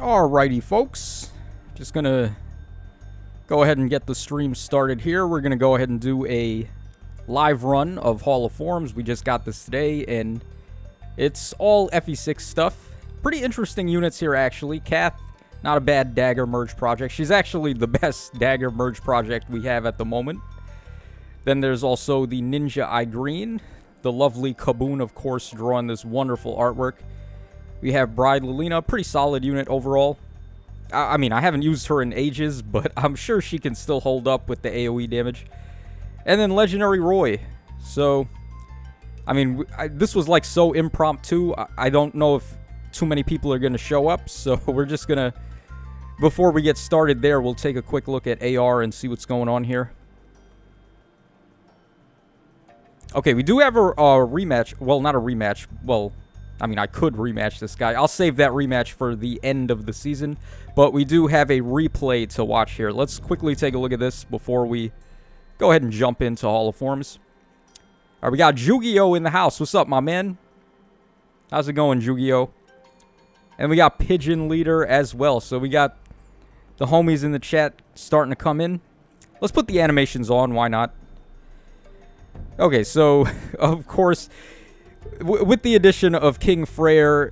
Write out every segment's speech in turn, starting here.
Alrighty, folks. Just gonna go ahead and get the stream started here. We're gonna go ahead and do a live run of Hall of Forms. We just got this today, and it's all FE6 stuff. Pretty interesting units here, actually. Kath, not a bad dagger merge project. She's actually the best dagger merge project we have at the moment. Then there's also the Ninja Eye Green. The lovely Kaboon, of course, drawing this wonderful artwork. We have Bride Lilina, pretty solid unit overall. I mean, I haven't used her in ages, but I'm sure she can still hold up with the AoE damage. And then Legendary Roy. So, I mean, this was like so impromptu. I don't know if too many people are going to show up, so we're just going to, before we get started there, we'll take a quick look at AR and see what's going on here. Okay, we do have a rematch. Well, not a rematch. Well, I mean, I could rematch this guy. I'll save that rematch for the end of the season. But we do have a replay to watch here. Let's quickly take a look at this before we go ahead and jump into Hall of Forms. All right, we got Yu-Gi-Oh! In the house. What's up, my man? How's it going, Yu-Gi-Oh? And we got Pigeon Leader as well. So we got the homies in the chat starting to come in. Let's put the animations on. Why not? Okay, so, of course, with the addition of King Freyr,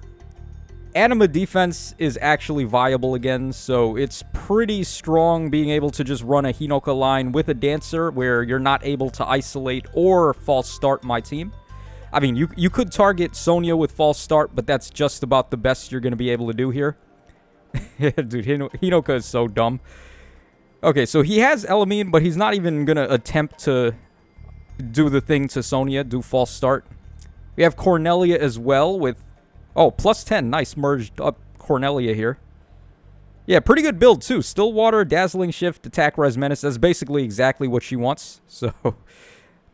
Anima defense is actually viable again, so it's pretty strong being able to just run a Hinoka line with a Dancer where you're not able to isolate or false start my team. I mean, you could target Sonya with false start, but that's just about the best you're going to be able to do here. Dude, Hinoka is so dumb. Okay, so he has Elamine, but he's not even going to attempt to do the thing to Sonya, do false start. We have Cornelia as well with, oh, plus 10. Nice, merged up Cornelia here. Yeah, pretty good build too. Stillwater, Dazzling Shift, Attack, Res Menace. That's basically exactly what she wants. So,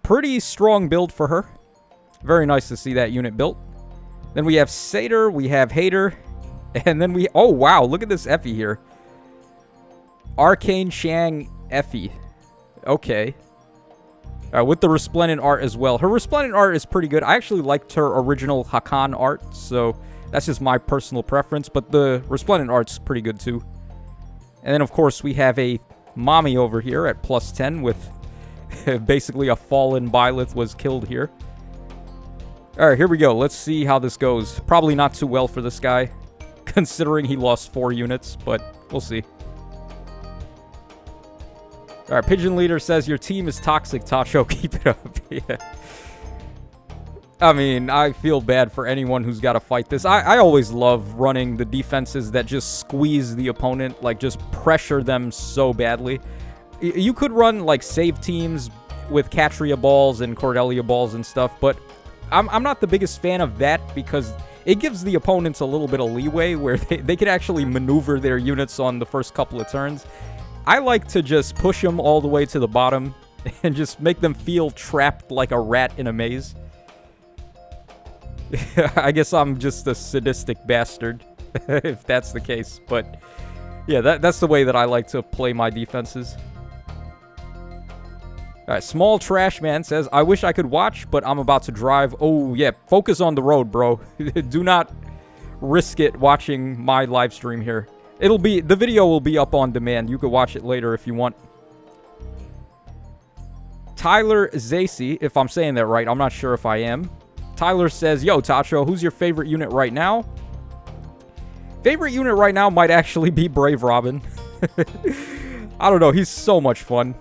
pretty strong build for her. Very nice to see that unit built. Then we have Satyr, we have Hater, and then we, oh wow, look at this Effie here. Arcane Shang Effie. Okay. With the Resplendent art as well. Her Resplendent art is pretty good. I actually liked her original Hakan art, so that's just my personal preference, but the Resplendent art's pretty good too. And then, of course, we have a Mommy over here at plus 10 with basically a fallen Byleth was killed here. Alright, here we go. Let's see how this goes. Probably not too well for this guy, considering he lost 4 units, but we'll see. Alright, Pigeon Leader says, your team is toxic, Tacho. Keep it up. Yeah. I mean, I feel bad for anyone who's got to fight this. I always love running the defenses that just squeeze the opponent, like just pressure them so badly. You could run like save teams with Catria balls and Cordelia balls and stuff, but I'm not the biggest fan of that because it gives the opponents a little bit of leeway where they can actually maneuver their units on the first couple of turns. I like to just push them all the way to the bottom and just make them feel trapped like a rat in a maze. I guess I'm just a sadistic bastard, if that's the case. But yeah, that's the way that I like to play my defenses. Alright, Small Trash Man says, I wish I could watch, but I'm about to drive. Oh, yeah, focus on the road, bro. Do not risk it watching my live stream here. The video will be up on demand. You could watch it later if you want. Tyler Zacy, if I'm saying that right, I'm not sure if I am. Tyler says, yo, Tacho, who's your favorite unit right now? Favorite unit right now might actually be Brave Robin. I don't know, he's so much fun.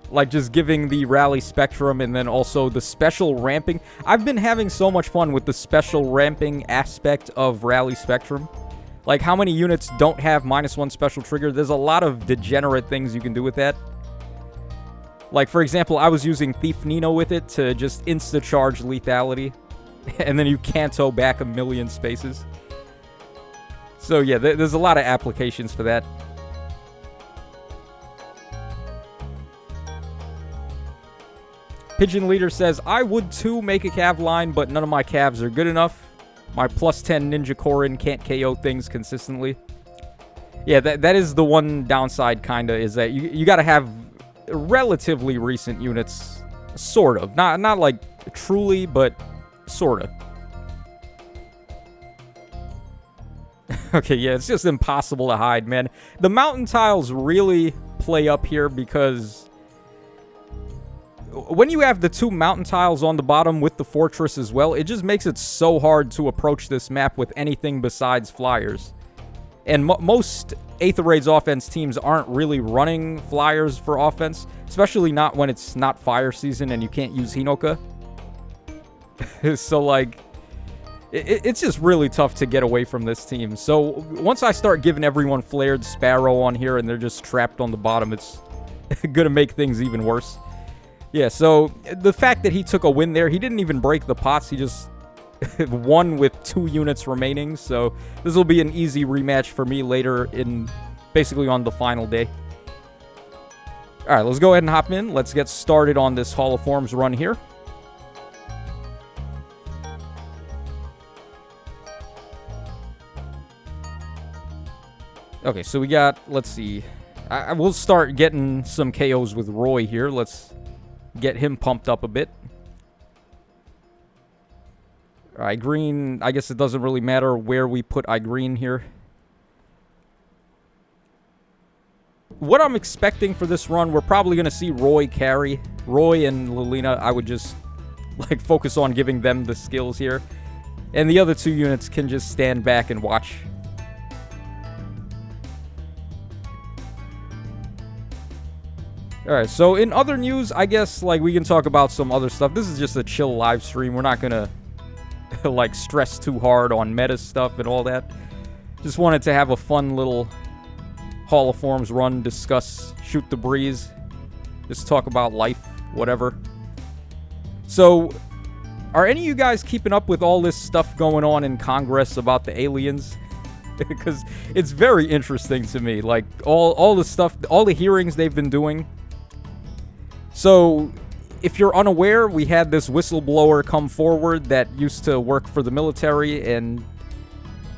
Like, just giving the Rally Spectrum and then also the special ramping. I've been having so much fun with the special ramping aspect of Rally Spectrum. Like, how many units don't have -1 special trigger? There's a lot of degenerate things you can do with that. Like, for example, I was using Thief Nino with it to just insta-charge lethality. And then you Kanto back 1,000,000 spaces. So, yeah, there's a lot of applications for that. Pigeon Leader says, I would too make a Cav line, but none of my Cavs are good enough. My plus 10 Ninja Korin can't KO things consistently. Yeah, that is the one downside, kinda, is that you gotta have relatively recent units. Sort of. Not like truly, but sorta. Okay, yeah, it's just impossible to hide, man. The mountain tiles really play up here because when you have the 2 mountain tiles on the bottom with the fortress as well, it just makes it so hard to approach this map with anything besides flyers. And most Aether offense teams aren't really running flyers for offense, especially not when it's not fire season and you can't use Hinoka. So, like, it's just really tough to get away from this team. So, once I start giving everyone Flared Sparrow on here and they're just trapped on the bottom, it's going to make things even worse. Yeah, so the fact that he took a win there, he didn't even break the pots. He just won with 2 units remaining. So this will be an easy rematch for me later basically on the final day. All right, let's go ahead and hop in. Let's get started on this Hall of Forms run here. Okay, so we got, let's see. I will start getting some KOs with Roy here. Let's get him pumped up a bit. All right, green, I guess it doesn't really matter where we put green here. What I'm expecting for this run, we're probably going to see Roy carry. Roy and Lilina, I would just like focus on giving them the skills here. And the other 2 units can just stand back and watch. Alright, so in other news, I guess, like, we can talk about some other stuff. This is just a chill live stream. We're not gonna, like, stress too hard on meta stuff and all that. Just wanted to have a fun little Hall of Forms run, discuss, shoot the breeze, just talk about life, whatever. So, are any of you guys keeping up with all this stuff going on in Congress about the aliens? Because it's very interesting to me. Like, all the stuff, all the hearings they've been doing. So, if you're unaware, we had this whistleblower come forward that used to work for the military, and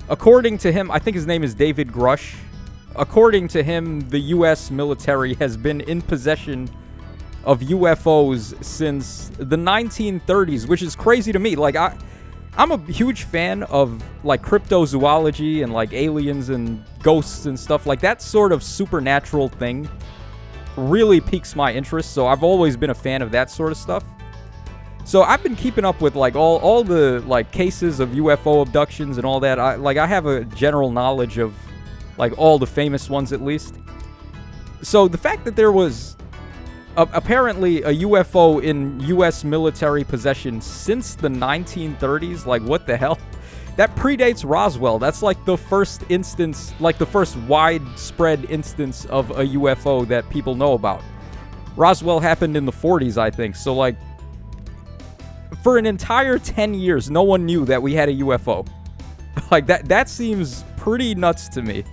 according to him, I think his name is David Grush. According to him, the U.S. military has been in possession of UFOs since the 1930s, which is crazy to me. Like, I'm a huge fan of, like, cryptozoology and, like, aliens and ghosts and stuff. Like, that sort of supernatural thing really piques my interest, so I've always been a fan of that sort of stuff. So I've been keeping up with, like, all the, like, cases of UFO abductions and all that. I have a general knowledge of, like, all the famous ones at least. So the fact that there was apparently a UFO in U.S. military possession since the 1930s, like, what the hell? That predates Roswell. That's like the first instance, like the first widespread instance of a UFO that people know about. Roswell happened in the 40s, I think. So, like, for an entire 10 years, no one knew that we had a UFO. Like, that seems pretty nuts to me.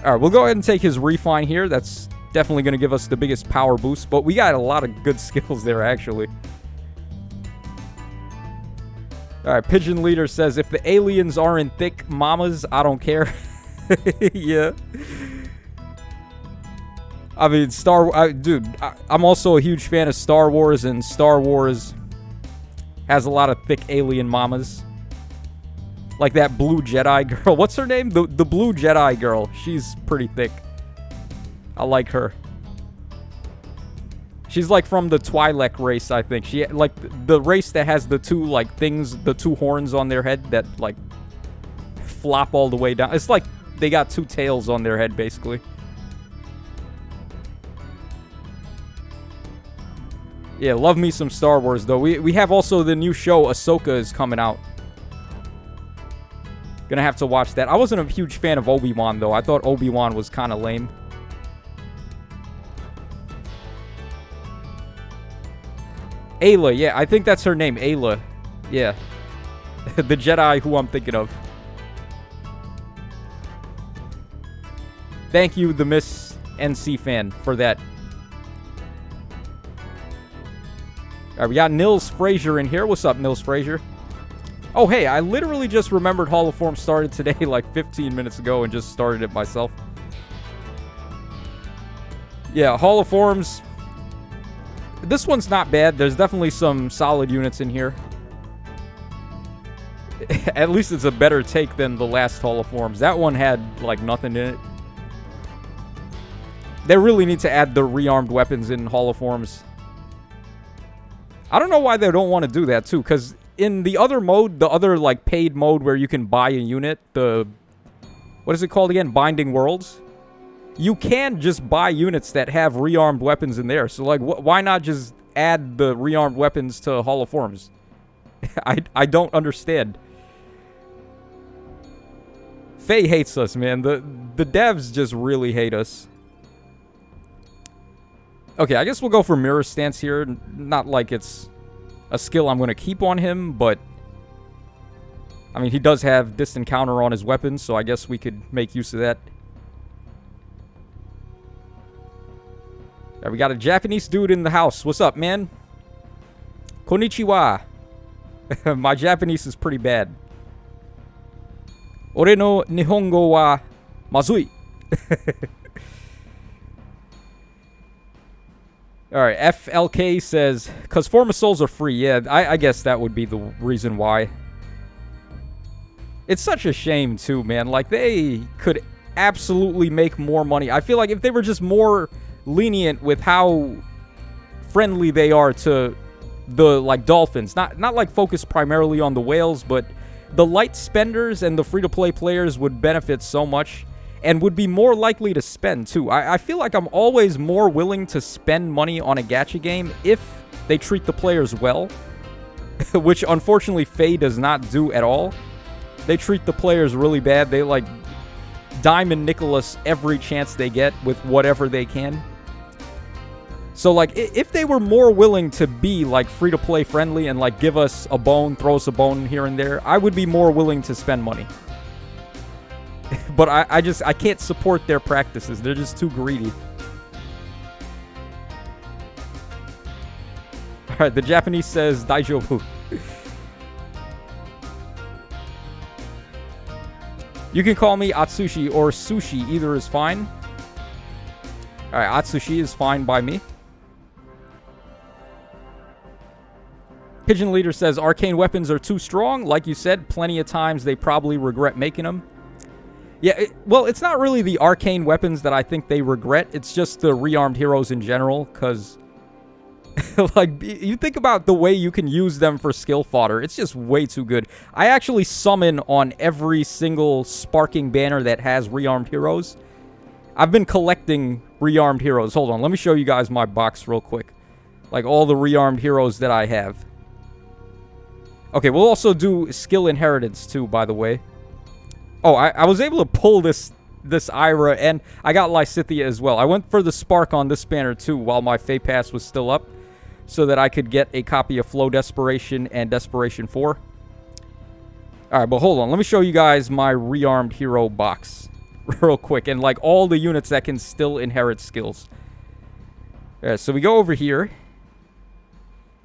All right, we'll go ahead and take his refine here. That's definitely going to give us the biggest power boost, but we got a lot of good skills there, actually. All right, Pigeon Leader says, if the aliens aren't thick mamas, I don't care. Yeah. I mean, I'm also a huge fan of Star Wars, and Star Wars has a lot of thick alien mamas. Like that blue Jedi girl. What's her name? The blue Jedi girl. She's pretty thick. I like her. She's like from the Twi'lek race, I think. She, like, the race that has the 2, like, things, the 2 horns on their head that, like, flop all the way down. It's like they got 2 tails on their head, basically. Yeah, love me some Star Wars, though. We have also the new show, Ahsoka, is coming out. Gonna have to watch that. I wasn't a huge fan of Obi-Wan, though. I thought Obi-Wan was kind of lame. Ayla, yeah, I think that's her name, Ayla. Yeah. The Jedi who I'm thinking of. Thank you, the Miss NC fan, for that. Alright, we got Nils Frazier in here. What's up, Nils Frazier? Oh, hey, I literally just remembered Hall of Forms started today like 15 minutes ago and just started it myself. Yeah, Hall of Forms. This one's not bad. There's definitely some solid units in here. At least it's a better take than the last Hall of Forms. That one had, like, nothing in it. They really need to add the rearmed weapons in Hall of Forms. I don't know why they don't want to do that, too, because in the other mode, the other, like, paid mode where you can buy a unit, the... What is it called again? Binding Worlds? You can just buy units that have rearmed weapons in there. So, like, why not just add the rearmed weapons to Hall of Forms? I don't understand. Faye hates us, man. The devs just really hate us. Okay, I guess we'll go for Mirror Stance here. Not like it's a skill I'm going to keep on him, but... I mean, he does have distant counter on his weapons, so I guess we could make use of that. Right, we got a Japanese dude in the house. What's up, man? Konnichiwa. My Japanese is pretty bad. Ore no Nihongo wa mazui. Alright, FLK says, because Form of Souls are free. Yeah, I guess that would be the reason why. It's such a shame, too, man. Like, they could absolutely make more money. I feel like if they were just more lenient with how friendly they are to the, like, dolphins. Not like, focused primarily on the whales, but the light spenders and the free-to-play players would benefit so much and would be more likely to spend, too. I feel like I'm always more willing to spend money on a gacha game if they treat the players well, which, unfortunately, Faye does not do at all. They treat the players really bad. They, like, diamond nickel us every chance they get with whatever they can. So, like, if they were more willing to be, like, free-to-play friendly and, like, give us a bone, throw us a bone here and there, I would be more willing to spend money. But I can't support their practices. They're just too greedy. Alright, the Japanese says, Daijobu. You can call me Atsushi or Sushi. Either is fine. Alright, Atsushi is fine by me. Pigeon Leader says, arcane weapons are too strong. Like you said, plenty of times they probably regret making them. Yeah, well, it's not really the arcane weapons that I think they regret. It's just the rearmed heroes in general, because... like, you think about the way you can use them for skill fodder. It's just way too good. I actually summon on every single sparking banner that has rearmed heroes. I've been collecting rearmed heroes. Hold on, let me show you guys my box real quick. Like, all the rearmed heroes that I have. Okay, we'll also do skill inheritance, too, by the way. Oh, I was able to pull this Ira, and I got Lysithea as well. I went for the spark on this banner, too, while my Fey Pass was still up, so that I could get a copy of Flow Desperation and Desperation 4. Alright, but hold on. Let me show you guys my rearmed hero box real quick, and, like, all the units that can still inherit skills. Alright, so we go over here.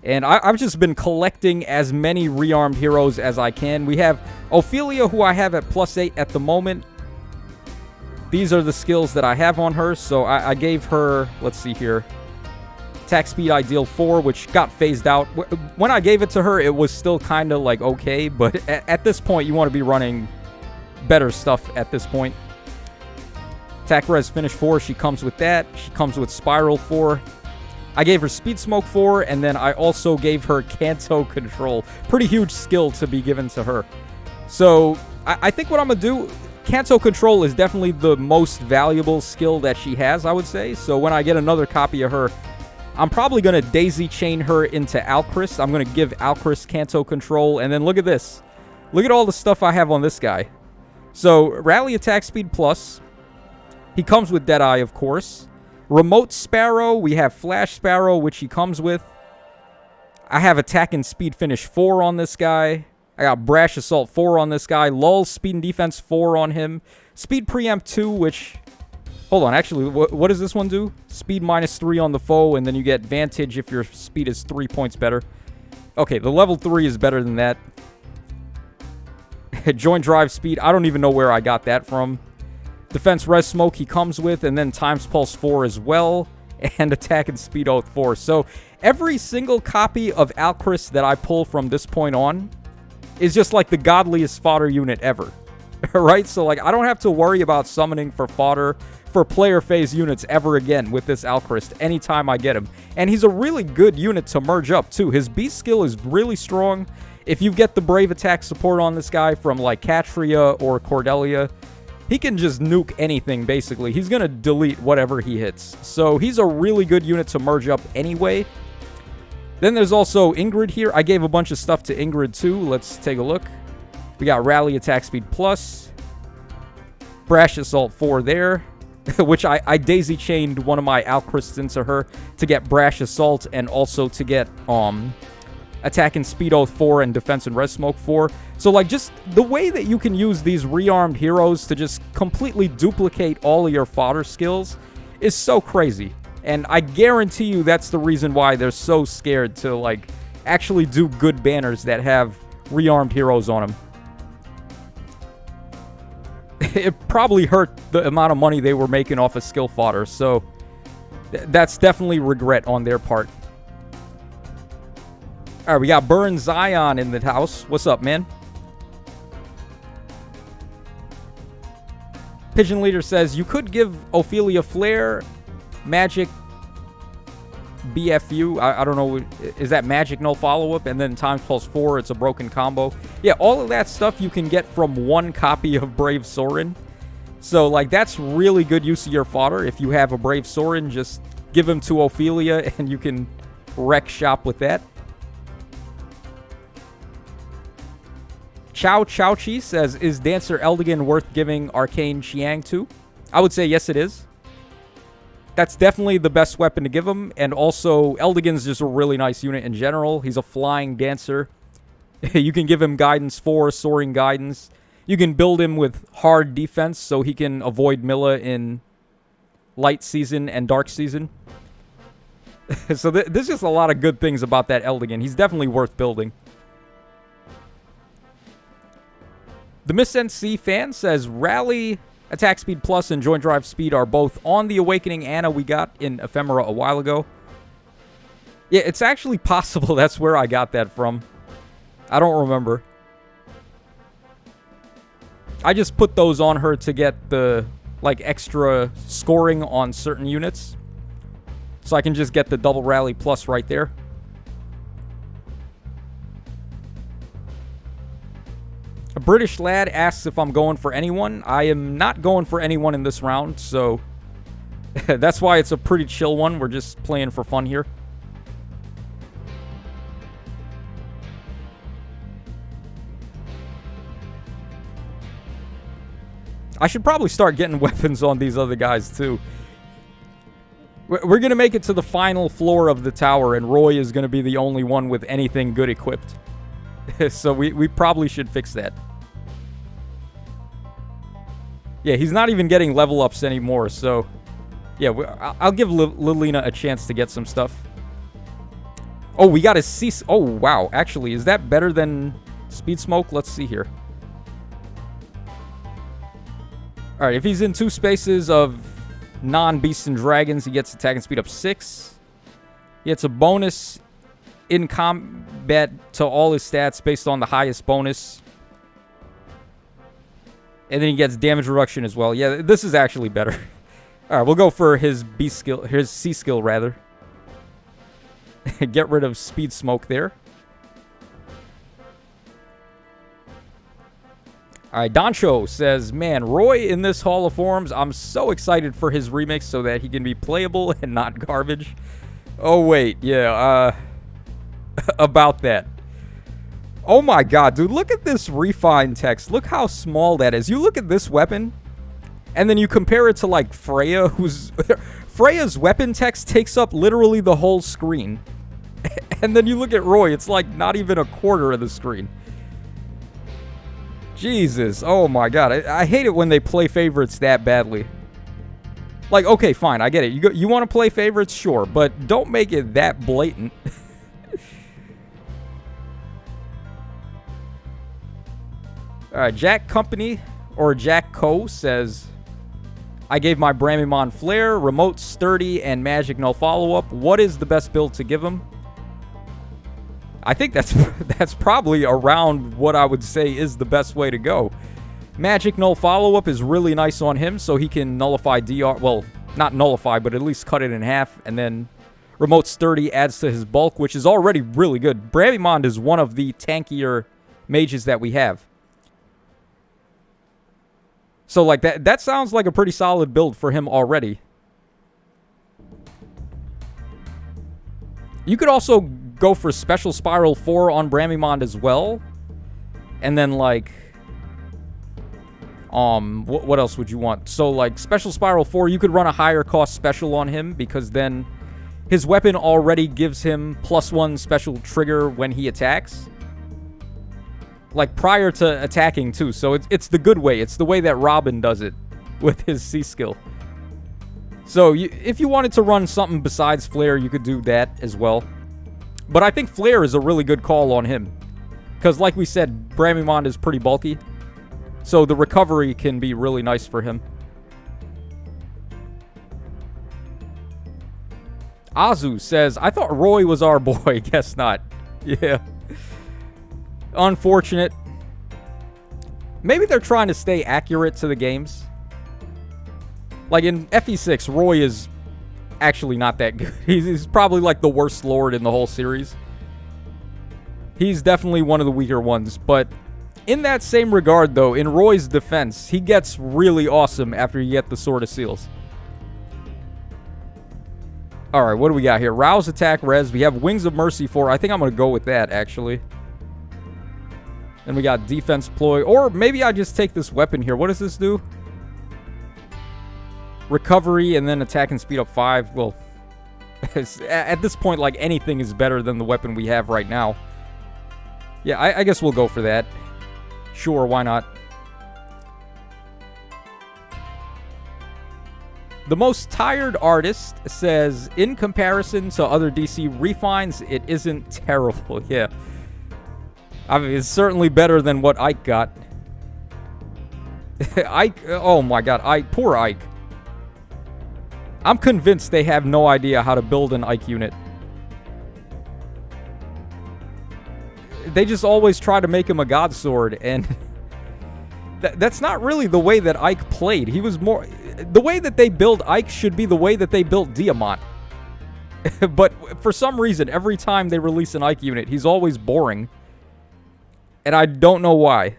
And I've just been collecting as many rearmed heroes as I can. We have Ophelia, who I have at +8 at the moment. These are the skills that I have on her. So I gave her, let's see here, attack speed ideal 4, which got phased out. When I gave it to her, it was still kind of like okay. But at this point, you want to be running better stuff at this point. Attack res finish 4, she comes with that. She comes with spiral 4. I gave her Speed Smoke 4, and then I also gave her Kanto Control. Pretty huge skill to be given to her. So, I think what I'm going to do, Kanto Control is definitely the most valuable skill that she has, I would say. So, when I get another copy of her, I'm probably going to Daisy Chain her into Alcris. I'm going to give Alcris Kanto Control, and then look at this. Look at all the stuff I have on this guy. So, Rally Attack Speed Plus. He comes with Deadeye, of course. Remote Sparrow, we have Flash Sparrow, which he comes with. I have Attack and Speed Finish 4 on this guy. I got Brash Assault 4 on this guy. Lull Speed and Defense 4 on him. Speed Preempt 2, which... Hold on, actually, what does this one do? Speed -3 on the foe, and then you get Vantage if your speed is 3 points better. Okay, the level 3 is better than that. Joint Drive Speed, I don't even know where I got that from. Defense Res Smoke he comes with, and then Times Pulse 4 as well, and Attack and Speed Oath 4. So every single copy of Alcris that I pull from this point on is just like the godliest fodder unit ever. Right? So like I don't have to worry about summoning for fodder for player phase units ever again with this Alchrist anytime I get him. And he's a really good unit to merge up too. His beast skill is really strong. If you get the brave attack support on this guy from like Catria or Cordelia, he can just nuke anything basically. He's gonna delete whatever he hits. So he's a really good unit to merge up anyway. Then there's also Ingrid here. I gave a bunch of stuff to Ingrid too. Let's take a look. We got Rally Attack Speed Plus. Brash Assault 4 there. Which I daisy chained one of my Alchrists into her to get Brash Assault and also to get Attack and Speedo 4 and Defense and Res Smoke 4. So like just the way that you can use these rearmed heroes to just completely duplicate all of your fodder skills is so crazy. And I guarantee you that's the reason why they're so scared to like actually do good banners that have rearmed heroes on them. It probably hurt the amount of money they were making off of skill fodder, so that's definitely regret on their part. Alright, we got Burn Zion in the house. What's up, man? Pigeon Leader says, you could give Ophelia Flare, Magic, BFU. I don't know. Is that Magic no follow-up? And then times plus 4, it's a broken combo. Yeah, all of that stuff you can get from one copy of Brave Sorin. So, like, that's really good use of your fodder. If you have a Brave Sorin, just give him to Ophelia and you can wreck shop with that. Chow Chowchi says, is Dancer Eldigan worth giving Arcane Xiang to? I would say yes, it is. That's definitely the best weapon to give him. And also, Eldigan's just a really nice unit in general. He's a flying dancer. You can give him Guidance 4, Soaring Guidance. You can build him with hard defense so he can avoid Milla in Light Season and Dark Season. So there's just a lot of good things about that Eldigan. He's definitely worth building. The Miss NC fan says, Rally, Attack Speed Plus, and Joint Drive Speed are both on the Awakening Anna we got in Ephemera a while ago. Yeah, it's actually possible that's where I got that from. I don't remember. I just put those on her to get the, like, extra scoring on certain units. So I can just get the double Rally Plus right there. A British lad asks if I'm going for anyone. I am not going for anyone in this round, so that's why it's a pretty chill one. We're just playing for fun here. I should probably start getting weapons on these other guys, too. We're going to make it to the final floor of the tower, and Roy is going to be the only one with anything good equipped. So we probably should fix that. Yeah, he's not even getting level ups anymore, so... Yeah, I'll give Lilina a chance to get some stuff. Oh, we got a C... Oh, wow. Actually, is that better than Speed Smoke? Let's see here. Alright, if he's in 2 spaces of non-Beasts and Dragons, he gets attack and speed up 6. He gets a bonus in combat to all his stats based on the highest bonus. And then he gets damage reduction as well. Yeah, this is actually better. Alright, we'll go for his B skill, his C skill rather. Get rid of Speed Smoke there. Alright, Doncho says, man, Roy in this Hall of Forms, I'm so excited for his remix so that he can be playable and not garbage. Oh, wait, yeah, about that. Oh my god, dude, look at this refined text. Look how small that is. You look at this weapon, and then you compare it to, like, Freya, who's... Freya's weapon text takes up literally the whole screen. And then you look at Roy, it's, like, not even a quarter of the screen. Jesus, oh my god. I hate it when they play favorites that badly. Like, okay, fine, I get it. You want to play favorites? Sure, but don't make it that blatant. Alright, Jack Company, or Jack Co. says, I gave my Bramimon Flare, Remote Sturdy, and Magic no follow-up. What is the best build to give him? I think that's probably around what I would say is the best way to go. Magic Null follow-up is really nice on him, so he can nullify DR. Well, not nullify, but at least cut it in half. And then Remote Sturdy adds to his bulk, which is already really good. Bravimond is one of the tankier mages that we have. So, like, that sounds like a pretty solid build for him already. You could also go for Special Spiral 4 on Bravimond as well. And then, like... what else would you want? So, like, Special Spiral 4, you could run a higher cost special on him, because then his weapon already gives him +1 special trigger when he attacks. Like, prior to attacking, too. So, it's the good way. It's the way that Robin does it with his C skill. So, if you wanted to run something besides Flare, you could do that as well. But I think Flare is a really good call on him. Because, like we said, Bravimond is pretty bulky. So, the recovery can be really nice for him. Azu says, I thought Roy was our boy. Guess not. Yeah. Unfortunate. Maybe they're trying to stay accurate to the games. Like in FE6, Roy is actually not that good. He's probably like the worst lord in the whole series. He's definitely one of the weaker ones. But in that same regard, though, in Roy's defense, he gets really awesome after you get the Sword of Seals. Alright, what do we got here? Rouse, attack, res. We have Wings of Mercy 4. I think I'm going to go with that, actually. Then we got defense ploy. Or maybe I just take this weapon here. What does this do? Recovery and then attack and speed up 5. Well, at this point, like, anything is better than the weapon we have right now. Yeah, I guess we'll go for that. Sure, why not? The Most Tired Artist says, in comparison to other DC refines, it isn't terrible. Yeah. I mean, it's certainly better than what Ike got. Ike, oh my god, Ike, poor Ike. I'm convinced they have no idea how to build an Ike unit. They just always try to make him a god sword, and that's not really the way that Ike played. He was more... The way that they build Ike should be the way that they built Diamant. But for some reason, every time they release an Ike unit, he's always boring. And I don't know why.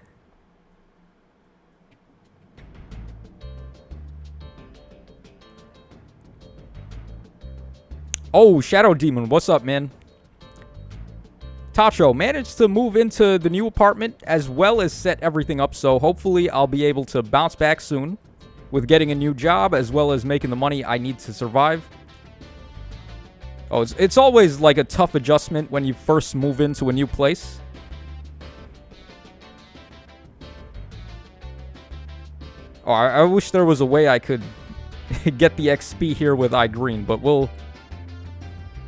Oh, Shadow Demon, what's up, man? Tacho, managed to move into the new apartment as well as set everything up, so hopefully I'll be able to bounce back soon with getting a new job as well as making the money I need to survive. Oh, it's always like a tough adjustment when you first move into a new place. Oh, I wish there was a way I could get the XP here with iGreen, but we'll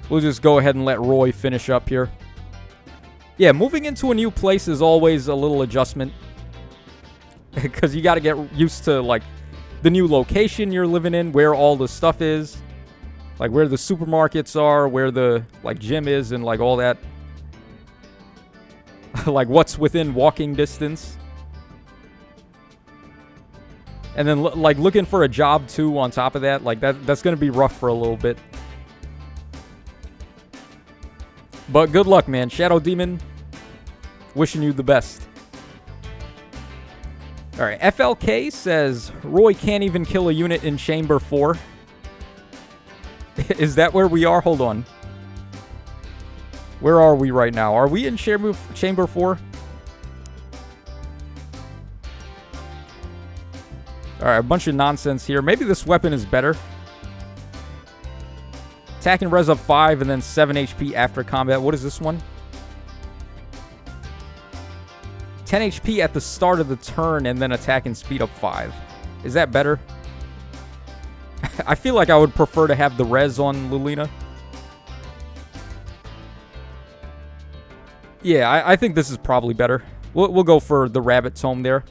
just go ahead and let Roy finish up here. Yeah, moving into a new place is always a little adjustment. Because you got to get used to, like, the new location you're living in, where all the stuff is. Like, where the supermarkets are, where the, like, gym is, and, like, all that. Like, what's within walking distance. And then, like, looking for a job, too, on top of that. Like, that's going to be rough for a little bit. But good luck, man. Shadow Demon, wishing you the best. Alright, FLK says, Roy can't even kill a unit in Chamber 4. Is that where we are? Hold on. Where are we right now? Are we in Chamber 4? Alright, a bunch of nonsense here. Maybe this weapon is better. Attack and res up 5 and then 7 HP after combat. What is this one? 10 HP at the start of the turn and then attack and speed up 5. Is that better? I feel like I would prefer to have the res on Lulina. Yeah, I think this is probably better. We'll go for the rabbit tome there.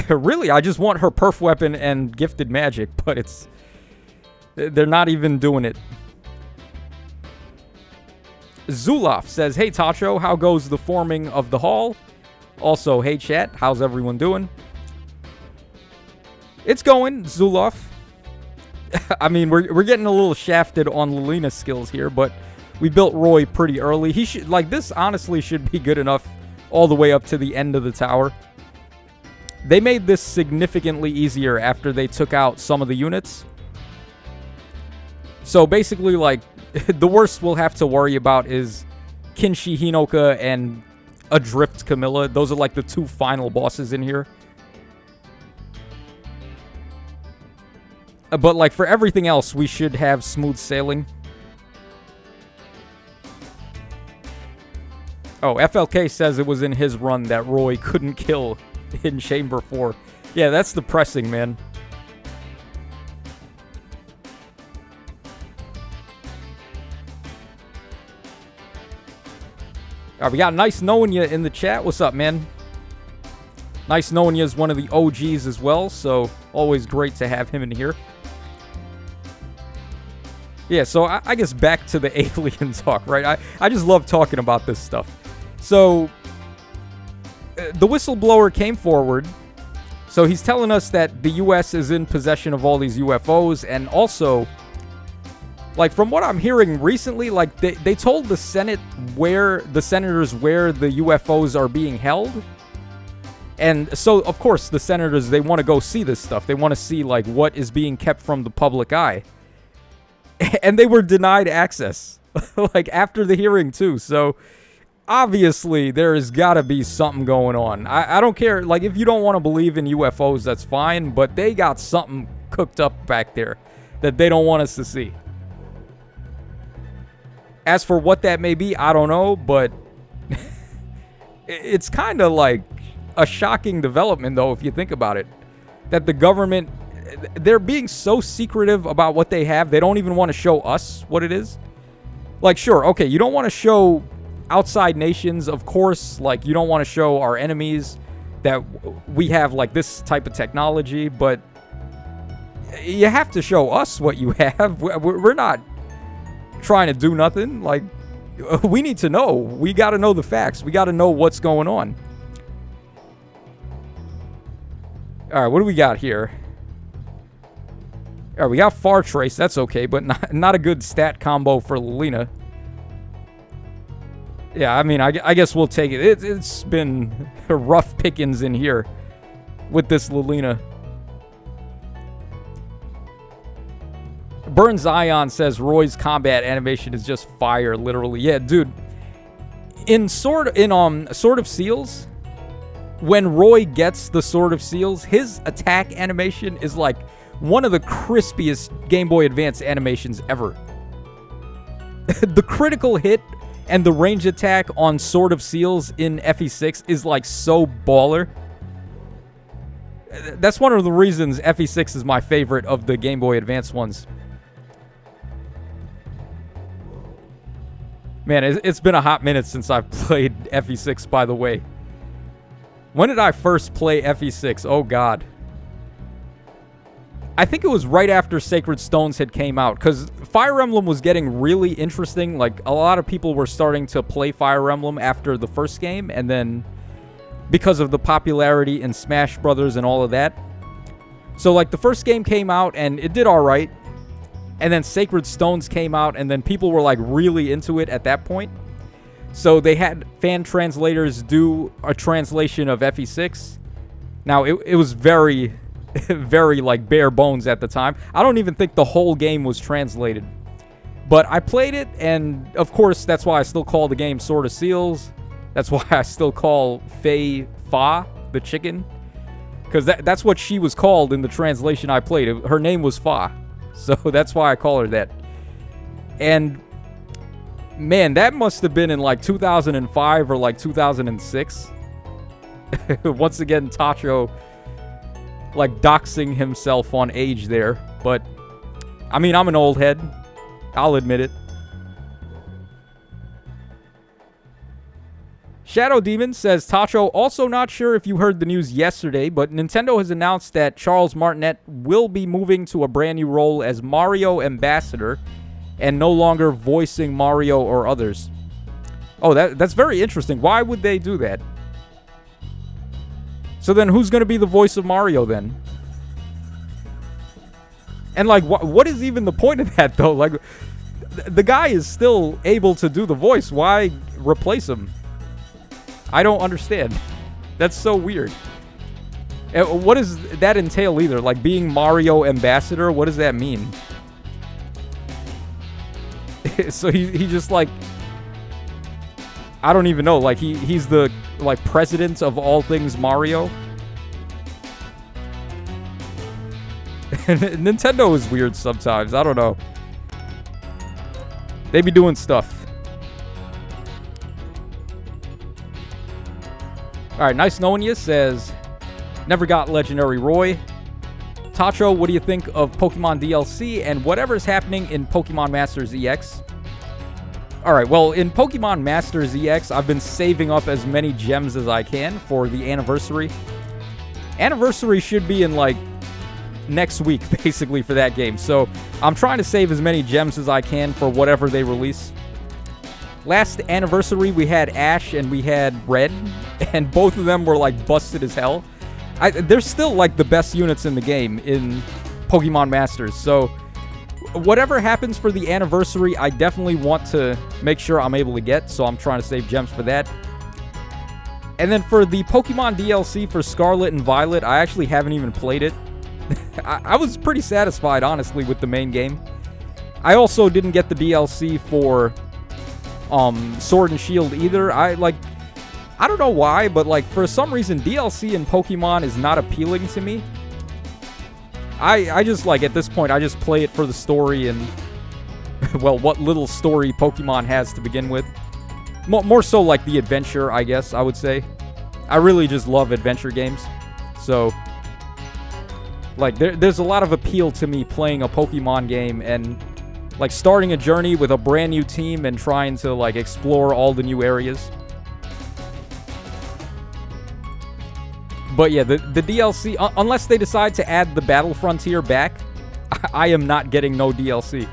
Really, I just want her perf weapon and gifted magic, but they're not even doing it. Zulaf says, hey, Tacho, how goes the forming of the hall? Also, hey, chat, how's everyone doing? It's going, Zulaf. I mean, we're getting a little shafted on Lilina's skills here, but we built Roy pretty early. He should, like, this honestly should be good enough all the way up to the end of the tower. They made this significantly easier after they took out some of the units. So basically, like, the worst we'll have to worry about is Kinshi Hinoka and Adrift Camilla. Those are like the 2 final bosses in here. But like for everything else, we should have smooth sailing. Oh, FLK says it was in his run that Roy couldn't kill in Chamber 4. Yeah, that's depressing, man. All right, we got Nice Knowing You in the chat. What's up, man? Nice Knowing You is one of the OGs as well, so always great to have him in here. Yeah, so I guess back to the alien talk, right? I just love talking about this stuff. So, the whistleblower came forward. So he's telling us that the U.S. is in possession of all these UFOs, and also, like, from what I'm hearing recently, like, they told the Senate where the senators where the UFOs are being held. And so, of course, the senators, they want to go see this stuff. They want to see, like, what is being kept from the public eye. And they were denied access, like, after the hearing, too. So, obviously, there has got to be something going on. I don't care. Like, if you don't want to believe in UFOs, that's fine. But they got something cooked up back there that they don't want us to see. As for what that may be, I don't know. But it's kind of like a shocking development, though, if you think about it. That the government, they're being so secretive about what they have. They don't even want to show us what it is. Like, sure, okay, you don't want to show outside nations, of course. Like, you don't want to show our enemies that we have, like, this type of technology. But you have to show us what you have. We're not trying to do nothing. Like, we need to know. We got to know the facts. We got to know what's going on. All right, what do we got here? All right, we got Far Trace. That's okay, but not a good stat combo for Lilina. Yeah, I mean, I guess we'll take it. It's been rough pickings in here with this Lilina. Burns Ion says Roy's combat animation is just fire, literally. Yeah, dude. In Sword of Seals, when Roy gets the Sword of Seals, his attack animation is like one of the crispiest Game Boy Advance animations ever. The critical hit and the range attack on Sword of Seals in FE6 is like so baller. That's one of the reasons FE6 is my favorite of the Game Boy Advance ones. Man, it's been a hot minute since I've played FE6, by the way. When did I first play FE6? Oh, God. I think it was right after Sacred Stones had came out, because Fire Emblem was getting really interesting. Like, a lot of people were starting to play Fire Emblem after the first game, and then because of the popularity in Smash Brothers and all of that. So, like, the first game came out, and it did all right. And then Sacred Stones came out, and then people were, like, really into it at that point. So they had fan translators do a translation of FE6. Now, it was very, very, like, bare bones at the time. I don't even think the whole game was translated. But I played it, and, of course, that's why I still call the game Sword of Seals. That's why I still call Faye Fa, the chicken. Because that's what she was called in the translation I played. Her name was Fa. So that's why I call her that. And, man, that must have been in, like, 2005 or, like, 2006. Once again, Tacho, like, doxing himself on age there. But, I mean, I'm an old head. I'll admit it. Shadow Demon says, Tacho, also not sure if you heard the news yesterday, but Nintendo has announced that Charles Martinet will be moving to a brand new role as Mario Ambassador and no longer voicing Mario or others. Oh, that's very interesting. Why would they do that? So then who's going to be the voice of Mario then? And, like, what is even the point of that, though? Like, the guy is still able to do the voice. Why replace him? I don't understand. That's so weird. What does that entail either? Like, being Mario ambassador? What does that mean? So he just, like... I don't even know. Like, he's the, like, president of all things Mario? Nintendo is weird sometimes. I don't know. They be doing stuff. Alright, Nice Knowing You says, never got Legendary Roy. Tacho, what do you think of Pokemon DLC and whatever's happening in Pokemon Masters EX? Alright, well, in Pokemon Masters EX, I've been saving up as many gems as I can for the anniversary. Anniversary should be in, like, next week, basically, for that game. So, I'm trying to save as many gems as I can for whatever they release. Last anniversary, we had Ash and we had Red, and both of them were, like, busted as hell. They're still, like, the best units in the game in Pokemon Masters, so whatever happens for the anniversary, I definitely want to make sure I'm able to get, so I'm trying to save gems for that. And then for the Pokemon DLC for Scarlet and Violet, I actually haven't even played it. I was pretty satisfied, honestly, with the main game. I also didn't get the DLC for Sword and Shield either. I don't know why, but, like, for some reason, DLC in Pokemon is not appealing to me. I just, like, at this point, I just play it for the story and, well, what little story Pokemon has to begin with. More so, like, the adventure, I guess, I would say. I really just love adventure games. So, like, there's a lot of appeal to me playing a Pokemon game and, like, starting a journey with a brand new team and trying to, like, explore all the new areas. But yeah, the DLC, unless they decide to add the Battle Frontier back, I am not getting no DLC.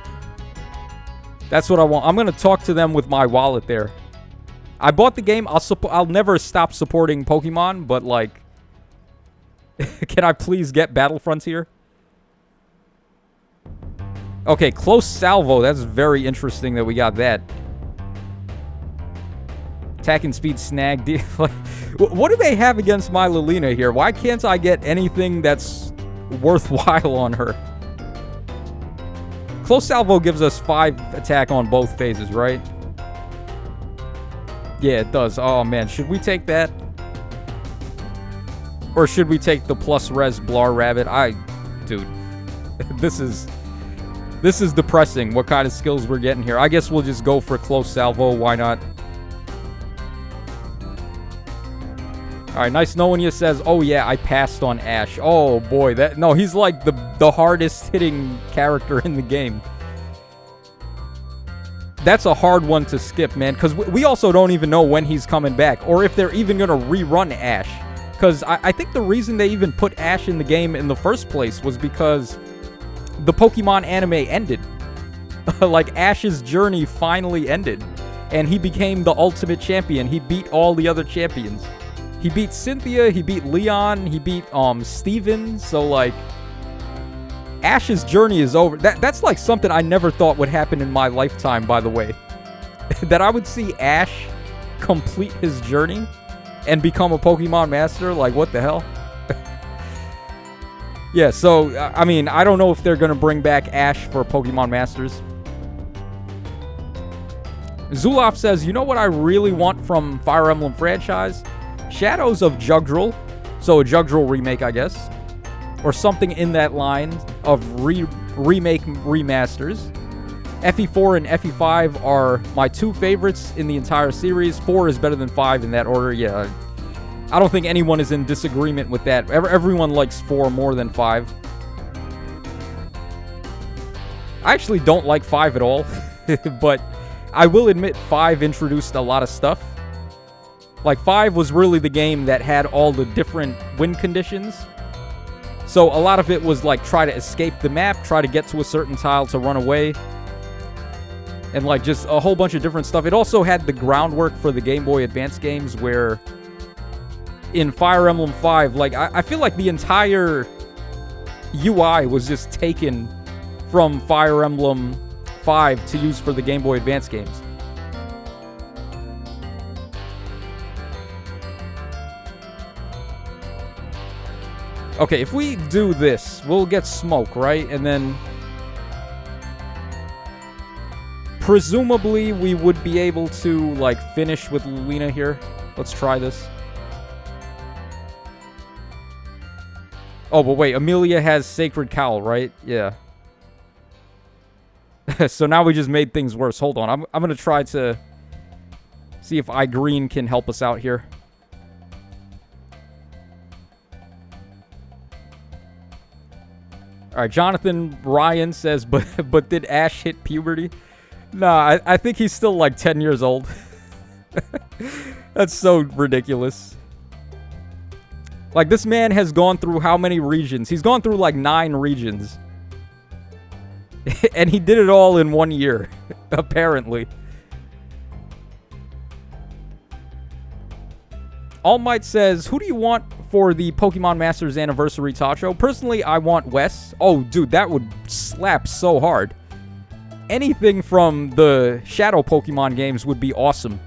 That's what I want. I'm going to talk to them with my wallet there. I bought the game. I'll never stop supporting Pokemon, but, like, can I please get Battle Frontier? Okay, Close Salvo. That's very interesting that we got that. Attack and speed snag. What do they have against my Lilina here? Why can't I get anything that's worthwhile on her? Close Salvo gives us 5 attack on both phases, right? Yeah, it does. Oh, man. Should we take that? Or should we take the plus res Blar Rabbit? Dude. This is depressing what kind of skills we're getting here. I guess we'll just go for Close Salvo. Why not? Alright, Nice Knowing You says, oh yeah, I passed on Ash. Oh boy, no, he's like the hardest hitting character in the game. That's a hard one to skip, man, because we also don't even know when he's coming back, or if they're even going to rerun Ash. Because I think the reason they even put Ash in the game in the first place was because the Pokemon anime ended. Like, Ash's journey finally ended, and he became the ultimate champion. He beat all the other champions. He beat Cynthia, he beat Leon, he beat Steven, so, like, Ash's journey is over. That's like something I never thought would happen in my lifetime, by the way. That I would see Ash complete his journey and become a Pokemon Master. Like, what the hell? Yeah, so, I mean, I don't know if they're going to bring back Ash for Pokemon Masters. Zuloff says, you know what I really want from Fire Emblem franchise? Shadows of Jugdral. So a Jugdral remake, I guess. Or something in that line of remake remasters. FE4 and FE5 are my 2 favorites in the entire series. 4 is better than 5 in that order. Yeah, I don't think anyone is in disagreement with that. Everyone likes 4 more than 5. I actually don't like 5 at all. But I will admit 5 introduced a lot of stuff. Like, 5 was really the game that had all the different win conditions. So a lot of it was like try to escape the map, try to get to a certain tile to run away. and like just a whole bunch of different stuff. It also had the groundwork for the Game Boy Advance games, where in Fire Emblem 5, like I feel like the entire UI was just taken from Fire Emblem 5 to use for the Game Boy Advance games. Okay, if we do this, we'll get smoke, right? And then presumably we would be able to like finish with Lulina here. Let's try this. Oh, but wait, Amelia has Sacred Cowl, right? Yeah. So now we just made things worse. Hold on, I'm gonna try to see if iGreen can help us out here. All right, Jonathan Ryan says, but did Ash hit puberty? Nah, I think he's still like 10 years old. That's so ridiculous. Like, this man has gone through how many regions? He's gone through like 9 regions. And he did it all in 1 year, apparently. All Might says, who do you want for the Pokemon Masters Anniversary Tacho? Personally, I want Wes. Oh, dude, that would slap so hard. Anything from the Shadow Pokemon games would be awesome.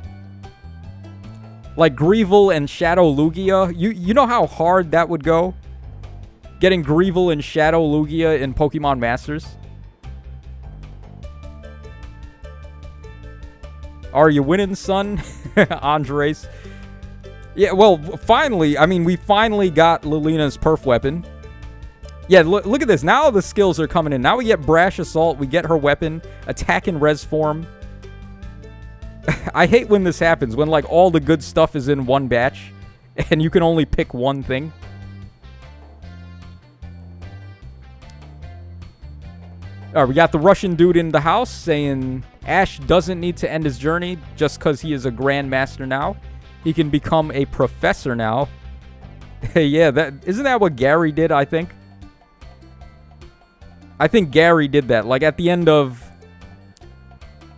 Like Greevil and Shadow Lugia. You know how hard that would go? Getting Greevil and Shadow Lugia in Pokemon Masters. Are you winning, son? Andres. Yeah, well, finally, I mean, we finally got Lilina's Perf Weapon. Yeah, look at this. Now the skills are coming in. Now we get Brash Assault. We get her weapon. Attack in Res form. I hate when this happens. When, like, all the good stuff is in one batch. And you can only pick one thing. Alright, we got the Russian dude in the house saying Ash doesn't need to end his journey just because he is a Grandmaster now. He can become a professor now. Yeah, isn't that what Gary did, I think? I think Gary did that. Like, at the end of...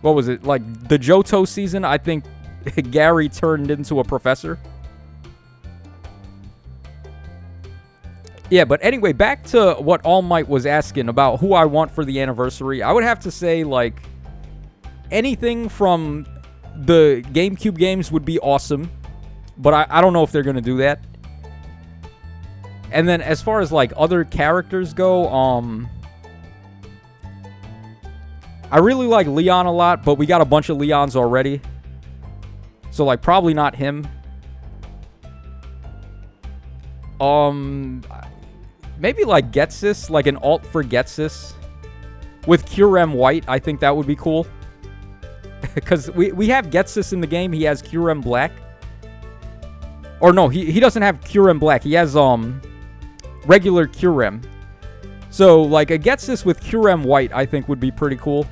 What was it? Like, the Johto season, I think Gary turned into a professor. Yeah, but anyway, back to what All Might was asking about who I want for the anniversary. I would have to say, like, anything from the GameCube games would be awesome. But I don't know if they're going to do that. And then as far as, like, other characters go, I really like Leon a lot, but we got a bunch of Leons already. So, like, probably not him. Maybe, like, Getsis, like an alt for Getsis. With Kyurem White, I think that would be cool. Because we have Getsis in the game, he has Kyurem Black. Or no, he doesn't have Kyurem Black, he has, regular Kyurem. So, like, a Getsis with Kyurem White, I think would be pretty cool.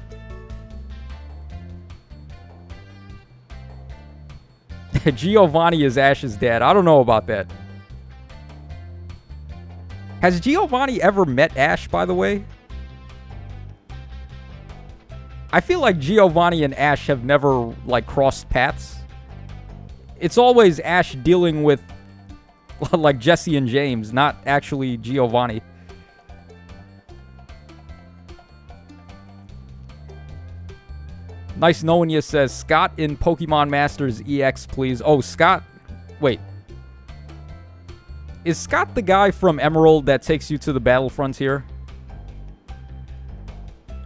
Giovanni is Ash's dad. I don't know about that. Has Giovanni ever met Ash, by the way? I feel like Giovanni and Ash have never, like, crossed paths. It's always Ash dealing with, like, Jesse and James, not actually Giovanni. Nice knowing you says, Scott in Pokemon Masters EX, please. Oh, Scott. Wait. Is Scott the guy from Emerald that takes you to the Battle Frontier?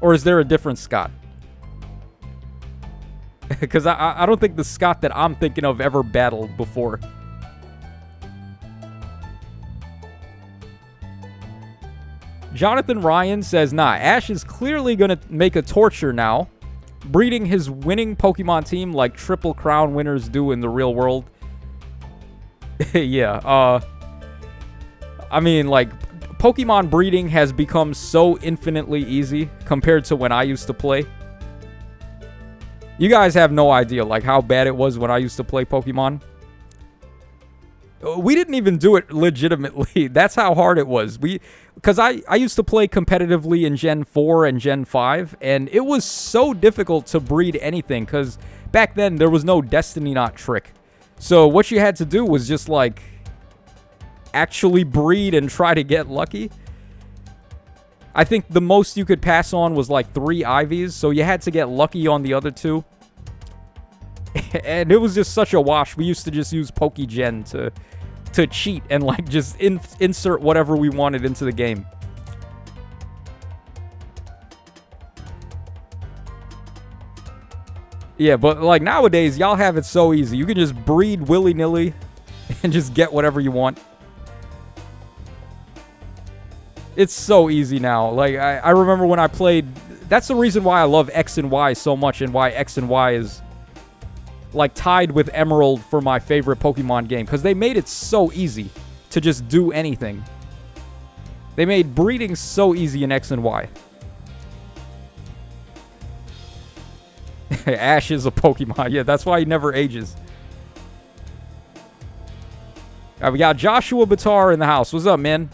Or is there a different Scott? Because I don't think the Scott that I'm thinking of ever battled before. Jonathan Ryan says, nah, Ash is clearly going to make a torture now. Breeding his winning Pokemon team like Triple Crown winners do in the real world. Yeah, I mean, like, Pokemon breeding has become so infinitely easy compared to when I used to play. You guys have no idea, like, how bad it was when I used to play Pokemon. We didn't even do it legitimately. That's how hard it was. Because I used to play competitively in Gen 4 and Gen 5, and it was so difficult to breed anything, because back then there was no Destiny Knot trick. So what you had to do was just, like, actually breed and try to get lucky. I think the most you could pass on was, like, 3 Ivies, so you had to get lucky on the other 2. And it was just such a wash. We used to just use PokeGen to cheat and, like, just insert whatever we wanted into the game. Yeah, but, like, nowadays, y'all have it so easy. You can just breed willy-nilly and just get whatever you want. It's so easy now. Like, I remember when I played... That's the reason why I love X and Y so much, and why X and Y is, like, tied with Emerald for my favorite Pokemon game, because they made it so easy to just do anything. They made breeding so easy in X and Y. Ash is a Pokemon. Yeah, that's why he never ages. All right, we got Joshua Batar in the house. What's up, man?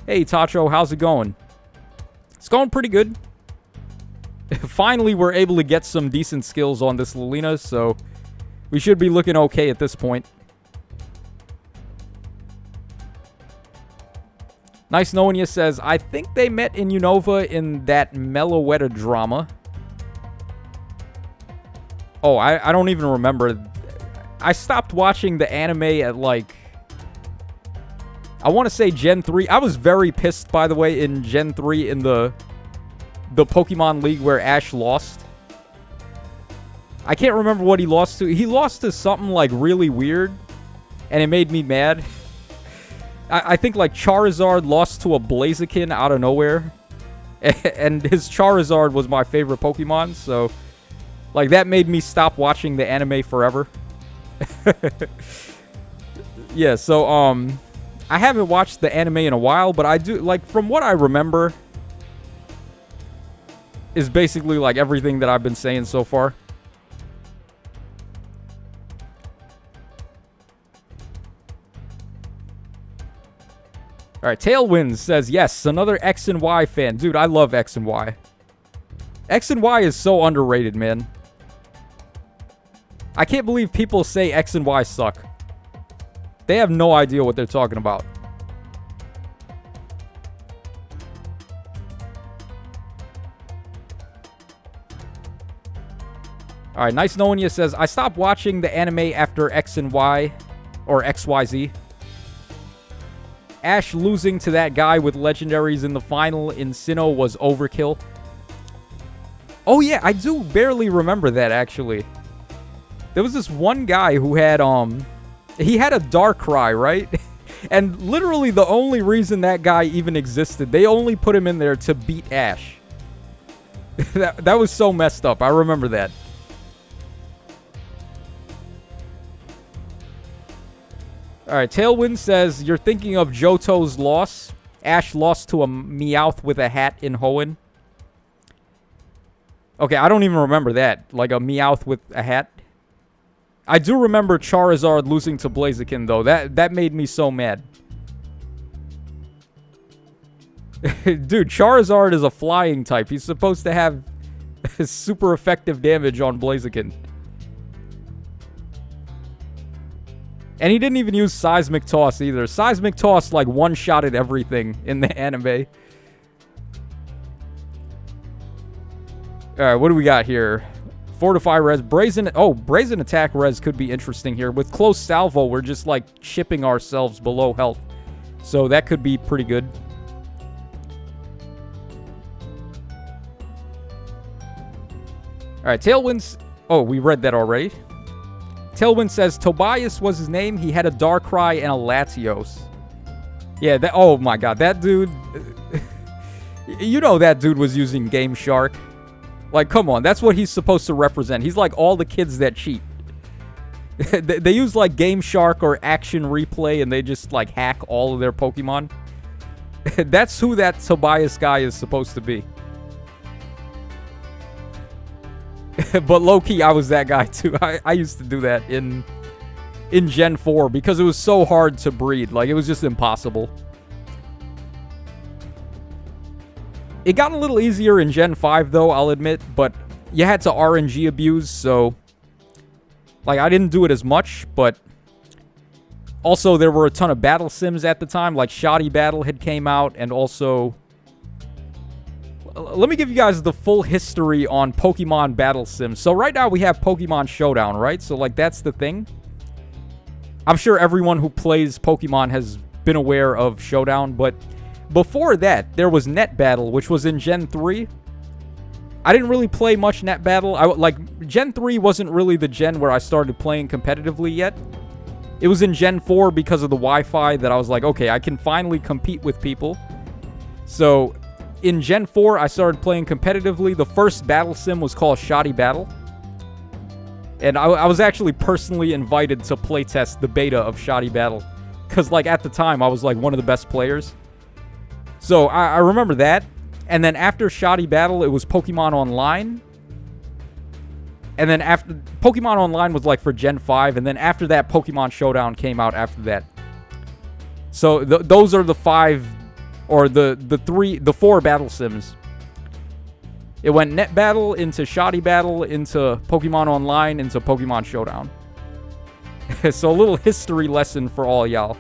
Hey, Tacho, how's it going? It's going pretty good. Finally, we're able to get some decent skills on this Lilina, so we should be looking okay at this point. Nice Knowing You says, I think they met in Unova in that Meloetta drama. Oh, I don't even remember. I stopped watching the anime at, like, I want to say Gen 3. I was very pissed, by the way, in Gen 3 in the Pokemon League where Ash lost. I can't remember what he lost to. He lost to something, like, really weird, and it made me mad. I think, like, Charizard lost to a Blaziken out of nowhere, and his Charizard was my favorite Pokemon, so, like, that made me stop watching the anime forever. Yeah, so, I haven't watched the anime in a while, but I do, like, from what I remember, is basically, like, everything that I've been saying so far. Alright, Tailwind says, yes, another X and Y fan. Dude, I love X and Y. X and Y is so underrated, man. I can't believe people say X and Y suck. They have no idea what they're talking about. Alright, Nice Knowing You says, I stopped watching the anime after X and Y, or XYZ. Ash losing to that guy with legendaries in the final in Sinnoh was overkill. Oh yeah, I do barely remember that, actually. There was this one guy who had, he had a Darkrai, right? And literally the only reason that guy even existed, they only put him in there to beat Ash. That was so messed up. I remember that. Alright, Tailwind says, you're thinking of Johto's loss. Ash lost to a Meowth with a hat in Hoenn. Okay, I don't even remember that. Like a Meowth with a hat. I do remember Charizard losing to Blaziken, though. That made me so mad. Dude, Charizard is a flying type. He's supposed to have super effective damage on Blaziken. And he didn't even use Seismic Toss either. Seismic Toss, like, one-shotted everything in the anime. Alright, what do we got here? Fortify res. Brazen... Oh, Brazen Attack res could be interesting here. With Close Salvo, we're just, like, chipping ourselves below health. So that could be pretty good. Alright, Tailwind's... Oh, we read that already. Tailwind says, Tobias was his name. He had a Darkrai and a Latios. Yeah, that... Oh, my God. That dude... You know that dude was using Game Shark. Like, come on. That's what he's supposed to represent. He's like all the kids that cheat. They use, like, Game Shark or Action Replay, and they just, like, hack all of their Pokemon. That's who that Tobias guy is supposed to be. But low-key, I was that guy, too. I used to do that in in Gen 4 because it was so hard to breed. Like, it was just impossible. It got a little easier in Gen 5, though, I'll admit, but you had to RNG abuse, so... Like, I didn't do it as much, but... Also, there were a ton of battle sims at the time, like Shoddy Battle had came out, and also... Let me give you guys the full history on Pokemon Battle Sims. So right now we have Pokemon Showdown, right? So, like, that's the thing. I'm sure everyone who plays Pokemon has been aware of Showdown, but before that, there was Net Battle, which was in Gen 3. I didn't really play much Net Battle. Gen 3 wasn't really the gen where I started playing competitively yet. It was in Gen 4 because of the Wi-Fi that I was like, okay, I can finally compete with people. So, in Gen 4, I started playing competitively. The first battle sim was called Shoddy Battle. And I was actually personally invited to playtest the beta of Shoddy Battle. Because, like, at the time, I was, like, one of the best players. So, I remember that. And then after Shoddy Battle, it was Pokemon Online. And then after... Pokemon Online was, like, for Gen 5. And then after that, Pokemon Showdown came out after that. So, those are the 5... Or the 4 battle sims. It went Net Battle, into Shoddy Battle, into Pokemon Online, into Pokemon Showdown. So, a little history lesson for all y'all.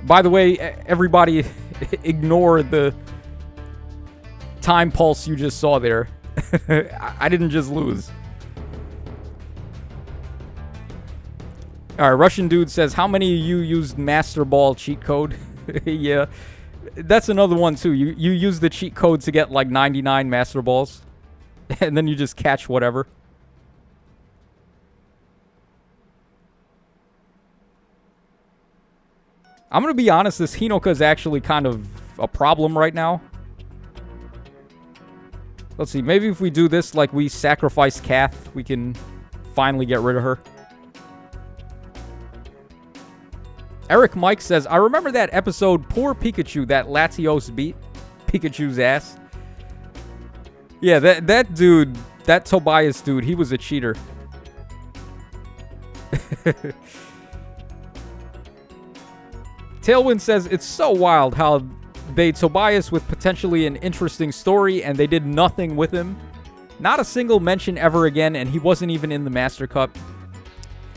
By the way, everybody ignore the time pulse you just saw there. I didn't just lose. Alright, Russian Dude says, how many of you used Master Ball cheat code? Yeah, that's another one too. You use the cheat code to get like 99 Master Balls. And then you just catch whatever. I'm going to be honest, this Hinoka is actually kind of a problem right now. Let's see, maybe if we do this like we sacrifice Kath, we can finally get rid of her. Eric Mike says, I remember that episode, Poor Pikachu, that Latios beat Pikachu's ass. Yeah, that dude, that Tobias dude, he was a cheater. Tailwind says, it's so wild how they Tobias with potentially an interesting story and they did nothing with him. Not a single mention ever again, and he wasn't even in the Master Cup.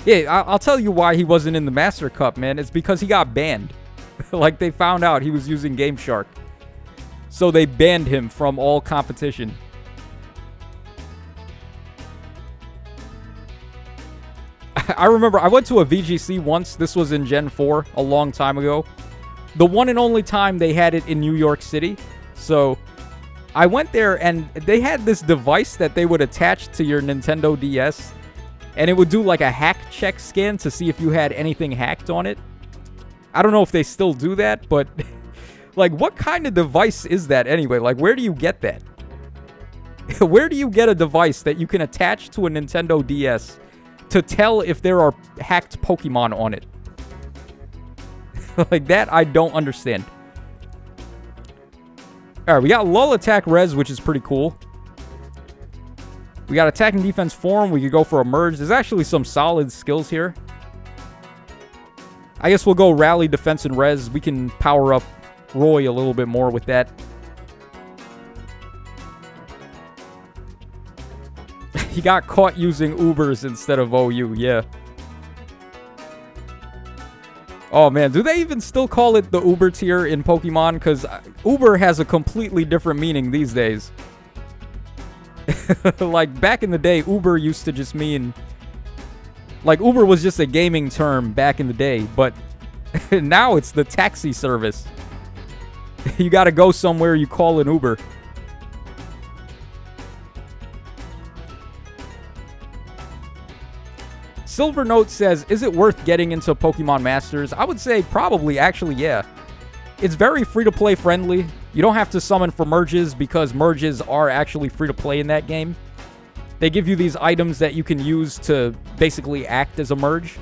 Yeah, I'll tell you why he wasn't in the Master Cup, man. It's because he got banned. Like, they found out he was using Game Shark. So they banned him from all competition. I remember I went to a VGC once. This was in Gen 4 a long time ago. The one and only time they had it in New York City. So I went there and they had this device that they would attach to your Nintendo DS. And it would do like a hack check scan to see if you had anything hacked on it. I don't know if they still do that, but like, what kind of device is that anyway? Like, where do you get that? Where do you get a device that you can attach to a Nintendo DS to tell if there are hacked Pokemon on it? Like, that I don't understand. Alright, we got Lull Attack Res, which is pretty cool. We got Attack and Defense Form. We could go for a Merge. There's actually some solid skills here. I guess we'll go Rally, Defense, and Res. We can power up Roy a little bit more with that. He got caught using Ubers instead of OU, yeah. Oh, man. Do they even still call it the Uber tier in Pokemon? Because Uber has a completely different meaning these days. Like, back in the day, Uber used to just mean... Like, Uber was just a gaming term back in the day, but now it's the taxi service. You gotta go somewhere, you call an Uber. Silver Note says, is it worth getting into Pokemon Masters? I would say probably, actually, yeah. It's very free-to-play friendly. You don't have to summon for merges because merges are actually free-to-play in that game. They give you these items that you can use to basically act as a merge.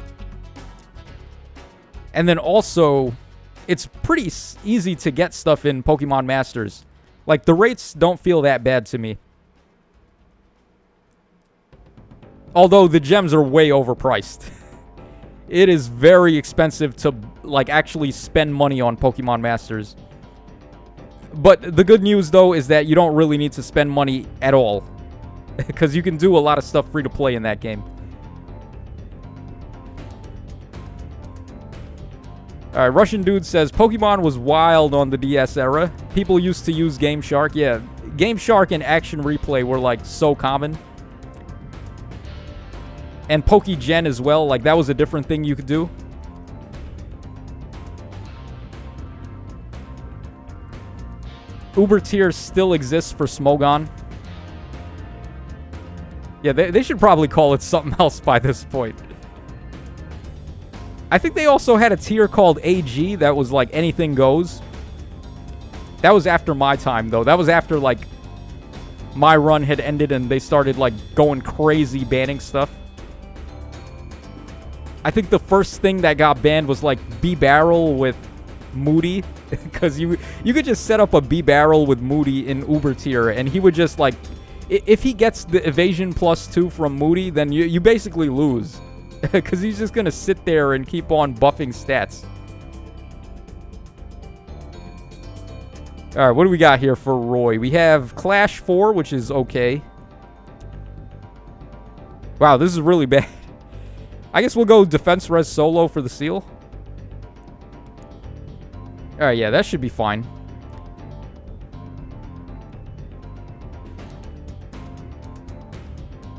And then also, it's pretty easy to get stuff in Pokemon Masters. Like, the rates don't feel that bad to me. Although the gems are way overpriced. It is very expensive to, like, actually spend money on Pokemon Masters. But the good news, though, is that you don't really need to spend money at all. Because you can do a lot of stuff free to play in that game. Alright, Russian Dude says, Pokemon was wild on the DS era. People used to use Game Shark. Yeah, Game Shark and Action Replay were, like, so common. And Pokegen as well. Like, that was a different thing you could do. Uber tier still exists for Smogon. Yeah, they should probably call it something else by this point. I think they also had a tier called AG that was like anything goes. That was after my time, though. That was after, like, my run had ended and they started, like, going crazy banning stuff. I think the first thing that got banned was, like, B-Barrel with Moody. Because you could just set up a B-Barrel with Moody in Uber tier, and he would just, like... If he gets the evasion +2 from Moody, then you basically lose. Because he's just going to sit there and keep on buffing stats. Alright, what do we got here for Roy? We have Clash 4, which is okay. Wow, this is really bad. I guess we'll go Defense Res Solo for the seal. Alright, yeah, that should be fine.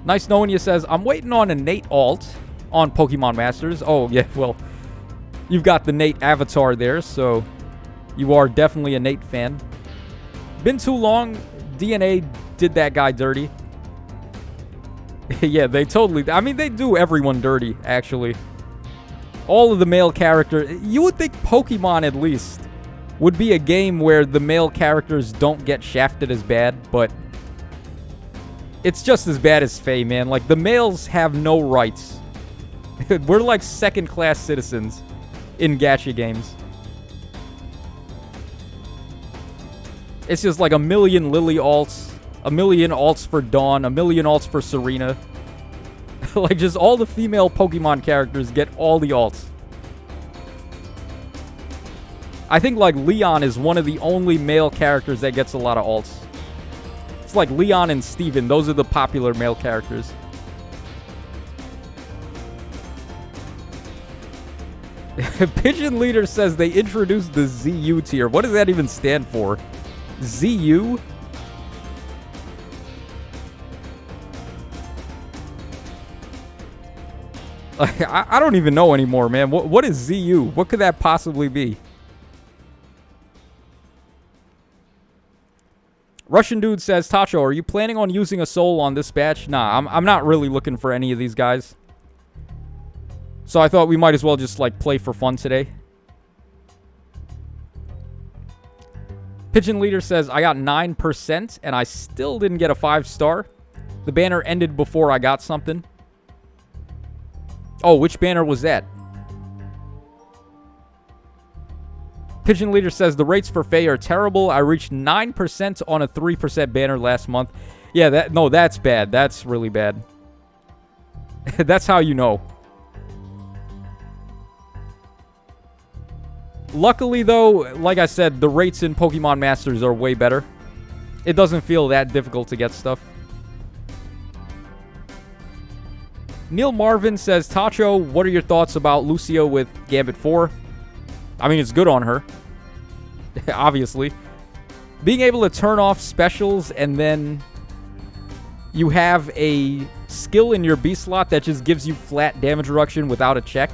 Nice knowing you says, I'm waiting on a Nate alt on Pokemon Masters. Oh, yeah, well, you've got the Nate avatar there, so you are definitely a Nate fan. Been too long. DNA did that guy dirty. Yeah, they totally... I mean, they do everyone dirty, actually. All of the male characters... You would think Pokemon, at least, would be a game where the male characters don't get shafted as bad, but... It's just as bad as Faye, man. Like, the males have no rights. We're like second-class citizens in gacha games. It's just like a million Lily alts, a million alts for Dawn, a million alts for Serena. Like, just all the female Pokemon characters get all the alts. I think, like, Leon is one of the only male characters that gets a lot of alts. It's like Leon and Steven. Those are the popular male characters. Pigeon Leader says they introduced the ZU tier. What does that even stand for? ZU? I don't even know anymore, man. What is ZU? What could that possibly be? Russian Dude says, Tacho, are you planning on using a soul on this batch? Nah, I'm not really looking for any of these guys. So I thought we might as well just, like, play for fun today. Pigeon Leader says, I got 9% and I still didn't get a 5-star. The banner ended before I got something. Oh, which banner was that? Pigeon Leader says, the rates for Faye are terrible. I reached 9% on a 3% banner last month. Yeah, that's bad. That's really bad. That's how you know. Luckily, though, like I said, the rates in Pokemon Masters are way better. It doesn't feel that difficult to get stuff. Neil Marvin says, Tacho, what are your thoughts about Lucio with Gambit 4? I mean, it's good on her. Obviously. Being able to turn off specials and then you have a skill in your B slot that just gives you flat damage reduction without a check.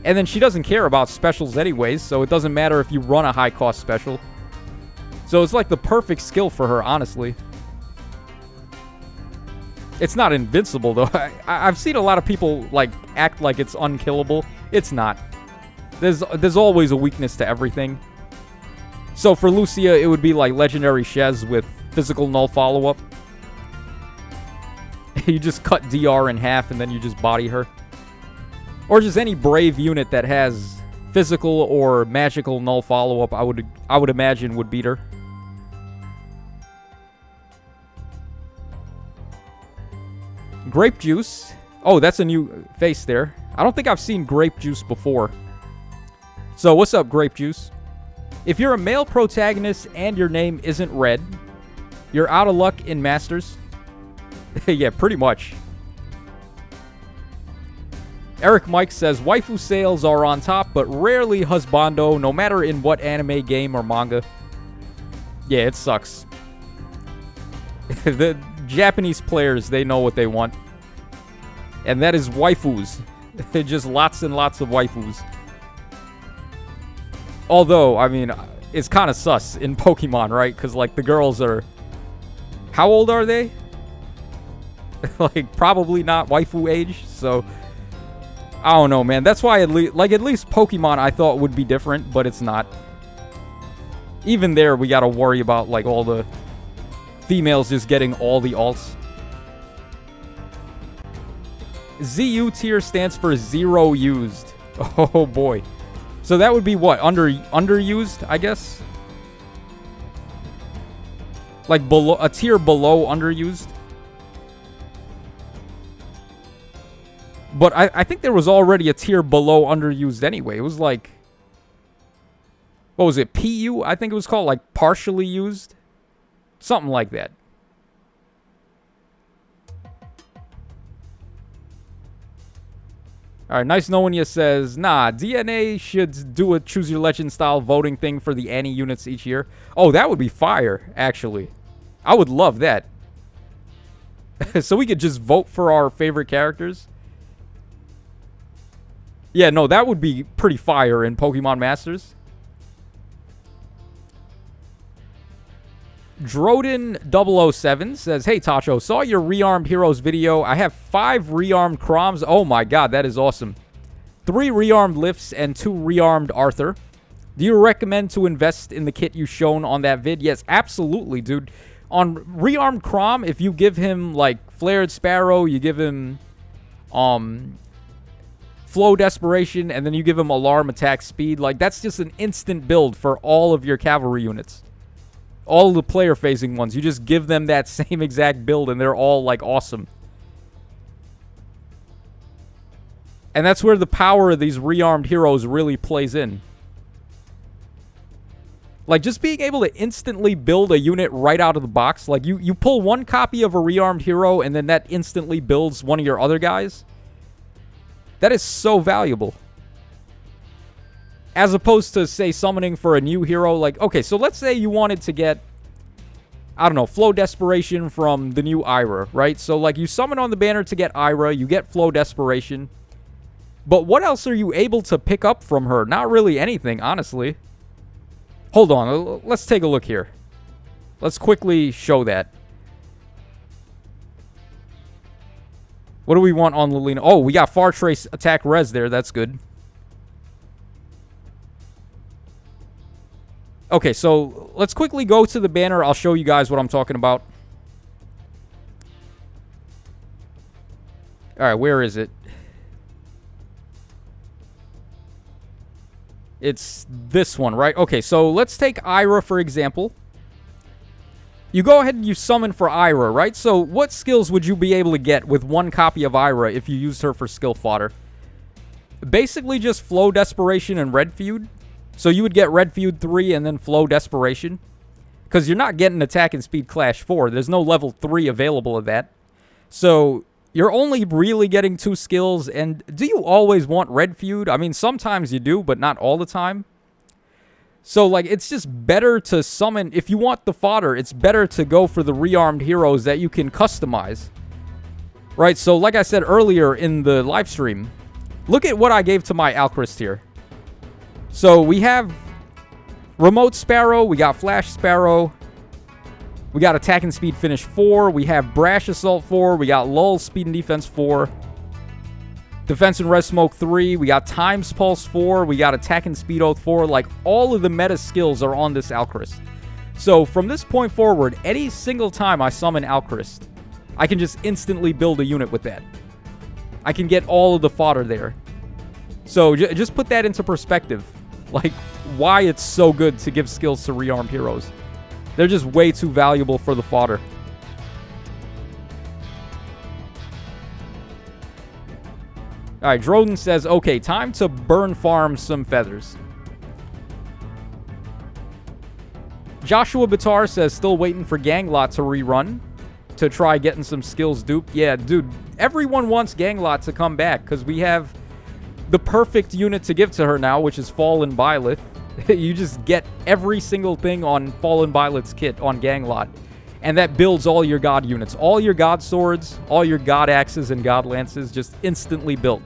And then she doesn't care about specials anyways, so it doesn't matter if you run a high-cost special. So it's like the perfect skill for her, honestly. It's not invincible, though. I've seen a lot of people, like, act like it's unkillable. It's not. There's always a weakness to everything. So for Lucia, it would be like Legendary Shez with physical null follow-up. You just cut DR in half and then you just body her. Or just any brave unit that has physical or magical null follow-up, I would imagine would beat her. Grape Juice. Oh, that's a new face there. I don't think I've seen Grape Juice before. So, what's up, Grape Juice? If you're a male protagonist and your name isn't red, you're out of luck in Masters. Yeah, pretty much. Eric Mike says, waifu sales are on top, but rarely husbando, no matter in what anime, game, or manga. Yeah, it sucks. The Japanese players, they know what they want. And that is waifus. Just lots and lots of waifus. Although, I mean, it's kind of sus in Pokemon, right? Because, like, the girls are... How old are they? Like, probably not waifu age, so... I don't know, man. That's why, at least Pokemon I thought would be different, but it's not. Even there, we gotta worry about, like, all the females just getting all the alts. ZU tier stands for zero used. Oh, boy. So that would be what? Underused, I guess? Like, below a tier below underused? But I think there was already a tier below underused anyway. It was like... What was it? PU? I think it was called, like, partially used? Something like that. Alright, Nice Knowing You says, nah, DNA should do a Choose Your Legend style voting thing for the Annie units each year. Oh, that would be fire, actually. I would love that. So we could just vote for our favorite characters. Yeah, no, that would be pretty fire in Pokemon Masters. Droden007 says, hey, Tacho, saw your Rearmed Heroes video. I have 5 Rearmed Chroms. Oh, my God, that is awesome. 3 Rearmed Lifts and 2 Rearmed Arthur. Do you recommend to invest in the kit you shown on that vid? Yes, absolutely, dude. On Rearmed Chrom, if you give him, like, Flared Sparrow, you give him, Flow Desperation, and then you give him Alarm Attack Speed, like, that's just an instant build for all of your cavalry units. All the player-facing ones. You just give them that same exact build, and they're all, like, awesome. And that's where the power of these rearmed heroes really plays in. Like, just being able to instantly build a unit right out of the box. Like, you pull one copy of a rearmed hero, and then that instantly builds one of your other guys. That is so valuable. As opposed to, say, summoning for a new hero. Like, okay, so let's say you wanted to get, I don't know, Flow Desperation from the new Ira, right? So, like, you summon on the banner to get Ira. You get Flow Desperation. But what else are you able to pick up from her? Not really anything, honestly. Hold on. Let's take a look here. Let's quickly show that. What do we want on Lilina? Oh, we got Far Trace Attack Res there. That's good. Okay, so let's quickly go to the banner. I'll show you guys what I'm talking about. All right, where is it? It's this one, right? Okay, so let's take Ira, for example. You go ahead and you summon for Ira, right? So what skills would you be able to get with one copy of Ira if you used her for skill fodder? Basically just Flow Desperation and Red Feud. So you would get Red Feud 3 and then Flow Desperation. Because you're not getting Attack and Speed Clash 4. There's no level 3 available of that. So you're only really getting 2 skills. And do you always want Red Feud? I mean, sometimes you do, but not all the time. So, like, it's just better to summon. If you want the fodder, it's better to go for the rearmed heroes that you can customize. Right? So, like I said earlier in the live stream, look at what I gave to my Alchrist here. So, we have Remote Sparrow. We got Flash Sparrow. We got Attack and Speed Finish 4. We have Brash Assault 4. We got Lull Speed and Defense 4. Defense and Res Smoke 3. We got Times Pulse 4. We got Attack and Speed Oath 4. Like, all of the meta skills are on this Alchrist. So, from this point forward, any single time I summon Alchrist, I can just instantly build a unit with that. I can get all of the fodder there. So, just put that into perspective. Like, why it's so good to give skills to rearmed heroes. They're just way too valuable for the fodder. All right, Droden says, okay, time to burn farm some feathers. Joshua Bitar says, still waiting for Ganglot to rerun to try getting some skills duped. Yeah, dude, everyone wants Ganglot to come back because we have the perfect unit to give to her now, which is Fallen Byleth. You just get every single thing on Fallen Byleth's kit on Ganglot, and that builds all your god units. All your god swords, all your god axes and god lances just instantly built.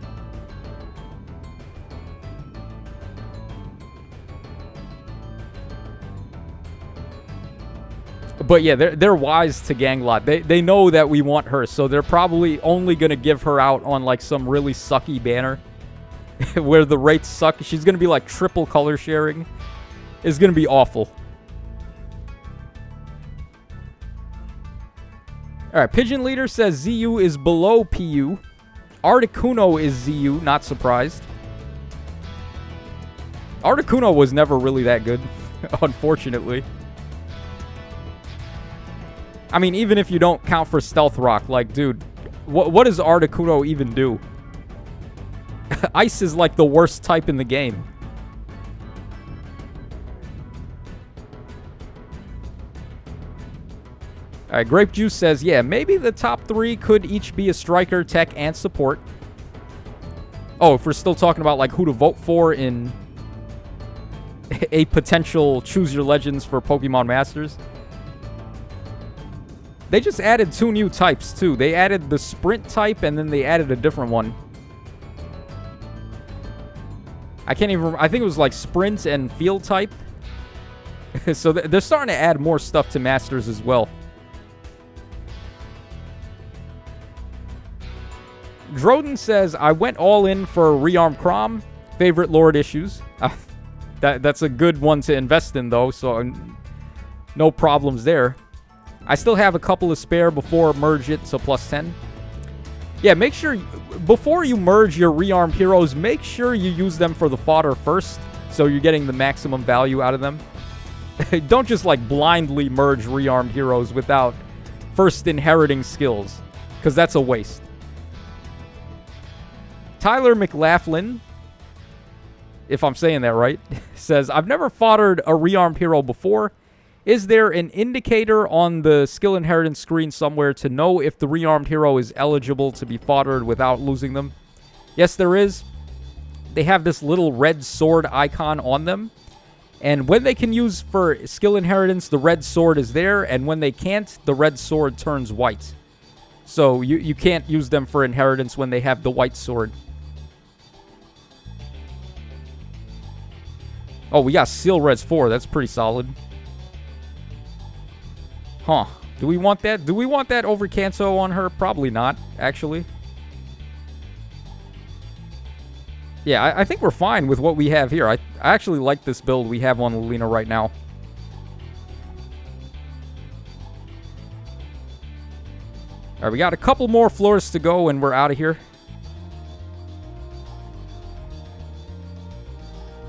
But yeah, they're wise to Ganglot. They know that we want her, so they're probably only going to give her out on like some really sucky banner where the rates suck. She's going to be like triple color sharing. It's going to be awful. All right, Pigeon Leader says ZU is below PU. Articuno is ZU, not surprised. Articuno was never really that good, unfortunately. I mean, even if you don't count for Stealth Rock, like, dude, what does Articuno even do? Ice is like the worst type in the game. All right, Grape Juice says, yeah, maybe the top 3 could each be a striker, tech, and support. Oh, if we're still talking about, like, who to vote for in a potential Choose Your Legends for Pokemon Masters. They just added 2 new types, too. They added the Sprint type, and then they added a different one. I can't even remember. I think it was like Sprint and Field type. So they're starting to add more stuff to Masters as well. Droden says, I went all in for Rearm Crom. Favorite Lord issues. That's a good one to invest in, though, so no problems there. I still have a couple of spare before merge it to plus 10. Yeah, make sure, before you merge your rearmed heroes, make sure you use them for the fodder first, so you're getting the maximum value out of them. Don't just, like, blindly merge rearmed heroes without first inheriting skills, because that's a waste. Tyler McLaughlin, if I'm saying that right, says, I've never foddered a rearmed hero before. Is there an indicator on the skill inheritance screen somewhere to know if the rearmed hero is eligible to be foddered without losing them? Yes, there is. They have this little red sword icon on them. And when they can use for skill inheritance, the red sword is there. And when they can't, the red sword turns white. So you can't use them for inheritance when they have the white sword. Oh, we got Seal Res 4. That's pretty solid. Huh. Do we want that? Do we want that over Kanto on her? Probably not, actually. Yeah, I think we're fine with what we have here. I actually like this build we have on Lilina right now. Alright, we got a couple more floors to go and we're out of here.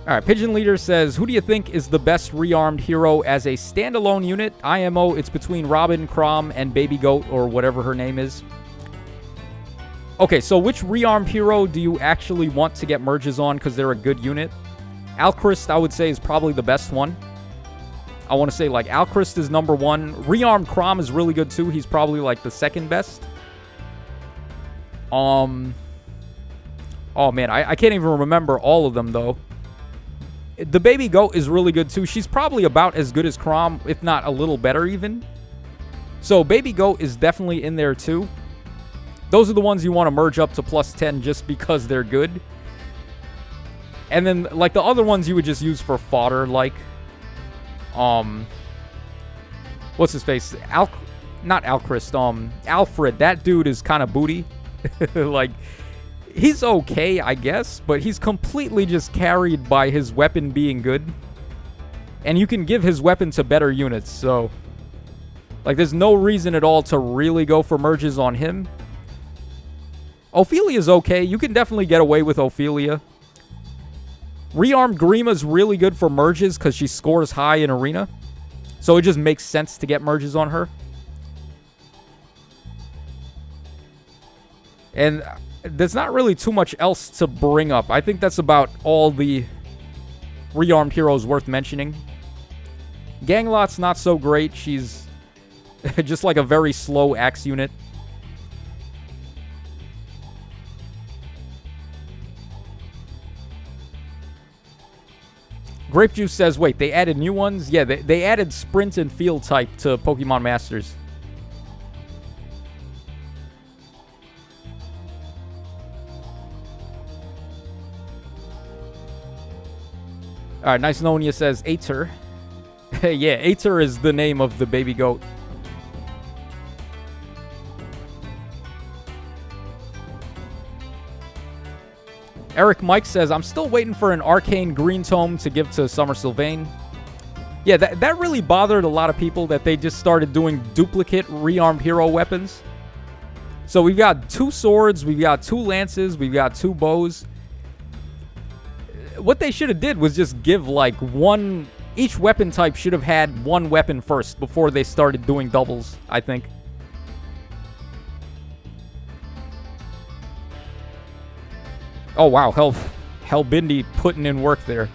Alright, Pigeon Leader says, who do you think is the best rearmed hero as a standalone unit? IMO, it's between Robin, Crom, and Baby Goat, or whatever her name is. Okay, so which rearmed hero do you actually want to get merges on because they're a good unit? Alchrist, I would say, is probably the best one. I want to say, like, Alchrist is number 1. Rearmed Crom is really good, too. He's probably, like, the second best. Oh, man, I can't even remember all of them, though. The Baby Goat is really good, too. She's probably about as good as Crom, if not a little better, even. So, Baby Goat is definitely in there, too. Those are the ones you want to merge up to plus 10 just because they're good. And then, like, the other ones you would just use for fodder, like... What's his face? Not Alchrist, Alfred. That dude is kind of booty. Like... He's okay, I guess, but he's completely just carried by his weapon being good. And you can give his weapon to better units, so... Like, there's no reason at all to really go for merges on him. Ophelia's okay. You can definitely get away with Ophelia. Rearmed Grima's really good for merges because she scores high in Arena. So it just makes sense to get merges on her. And... there's not really too much else to bring up. I think that's about all the rearmed heroes worth mentioning. Ganglot's not so great. She's just like a very slow axe unit. Grape Juice says, wait, they added new ones? Yeah, they added Sprint and Field type to Pokemon Masters. Alright, Nice Knowing You says, Aether. Yeah, Aether is the name of the baby goat. Eric Mike says, I'm still waiting for an Arcane Green Tome to give to Summer Sylvain. Yeah, that really bothered a lot of people that they just started doing duplicate rearmed hero weapons. So we've got 2 swords, we've got 2 lances, we've got 2 bows. What they should have did was just give like one... Each weapon type should have had 1 weapon first before they started doing doubles, I think. Oh, wow. Hellbindi putting in work there.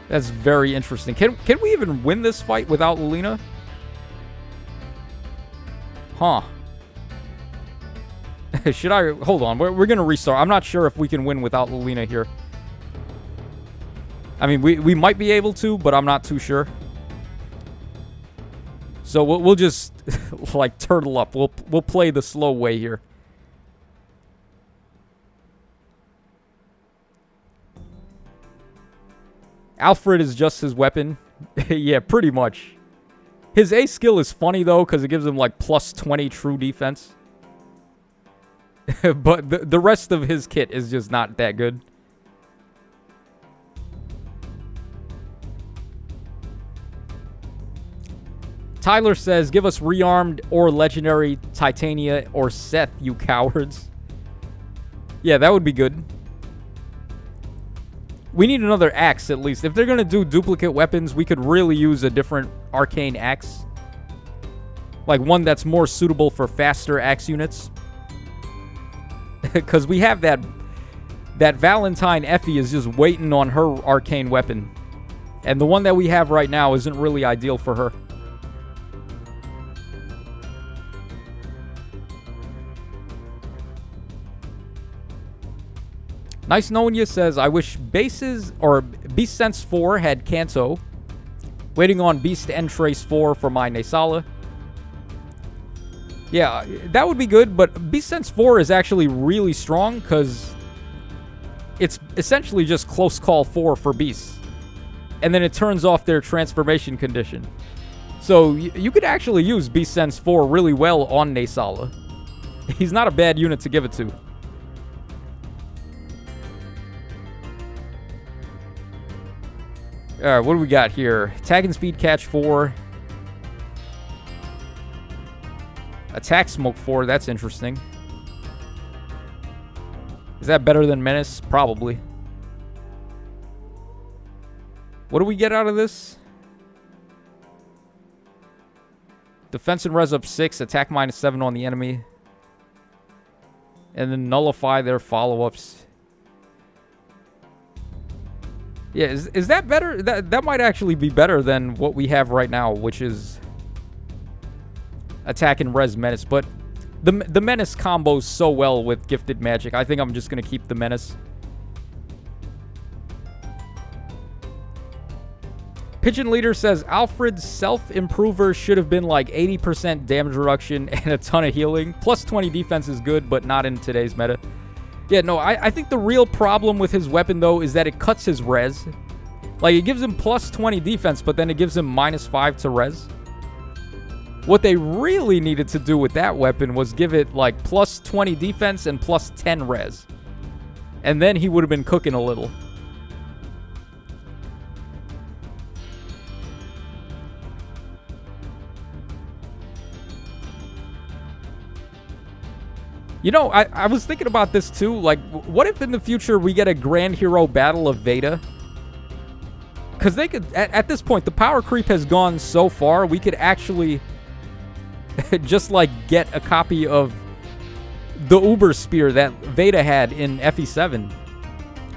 That's very interesting. Can we even win this fight without Lilina? Huh. Should I... Hold on. We're going to restart. I'm not sure if we can win without Lilina here. I mean, we might be able to, but I'm not too sure. So we'll just, like, turtle up. We'll play the slow way here. Alfred is just his weapon. Yeah, pretty much. His A skill is funny, though, because it gives him, like, plus 20 true defense. But the rest of his kit is just not that good. Tyler says, give us rearmed or legendary Titania or Seth, you cowards. Yeah, that would be good. We need another axe, at least. If they're going to do duplicate weapons, we could really use a different arcane axe. Like one that's more suitable for faster axe units. Because we have that Valentine Effie is just waiting on her arcane weapon. And the one that we have right now isn't really ideal for her. Nice Knowing You says, I wish Bases or Beast Sense 4 had Kanto. Waiting on Beast Entrace 4 for my Nasala. Yeah, that would be good, but Beast Sense 4 is actually really strong because it's essentially just Close Call 4 for Beasts. And then it turns off their transformation condition. So you could actually use Beast Sense 4 really well on Nasala. He's not a bad unit to give it to. Alright, what do we got here? Attack and Speed Catch 4. Attack Smoke 4, that's interesting. Is that better than Menace? Probably. What do we get out of this? Defense and Res up 6, attack -7 on the enemy. And then nullify their follow-ups. Yeah, is that better? That might actually be better than what we have right now, which is attack and res menace. But the menace combos so well with gifted magic. I think I'm just going to keep the menace. Pigeon Leader says, Alfred's self-improver should have been like 80% damage reduction and a ton of healing. Plus 20 defense is good, but not in today's meta. Yeah, no, I think the real problem with his weapon, though, is that it cuts his res. Like, it gives him plus 20 defense, but then it gives him -5 to res. What they really needed to do with that weapon was give it, like, plus 20 defense and plus 10 res. And then he would have been cooking a little. You know, I was thinking about this too. Like, what if in the future we get a Grand Hero Battle of Veda? Because they could, at this point, the power creep has gone so far, we could actually just, like, get a copy of the Uber Spear that Veda had in FE7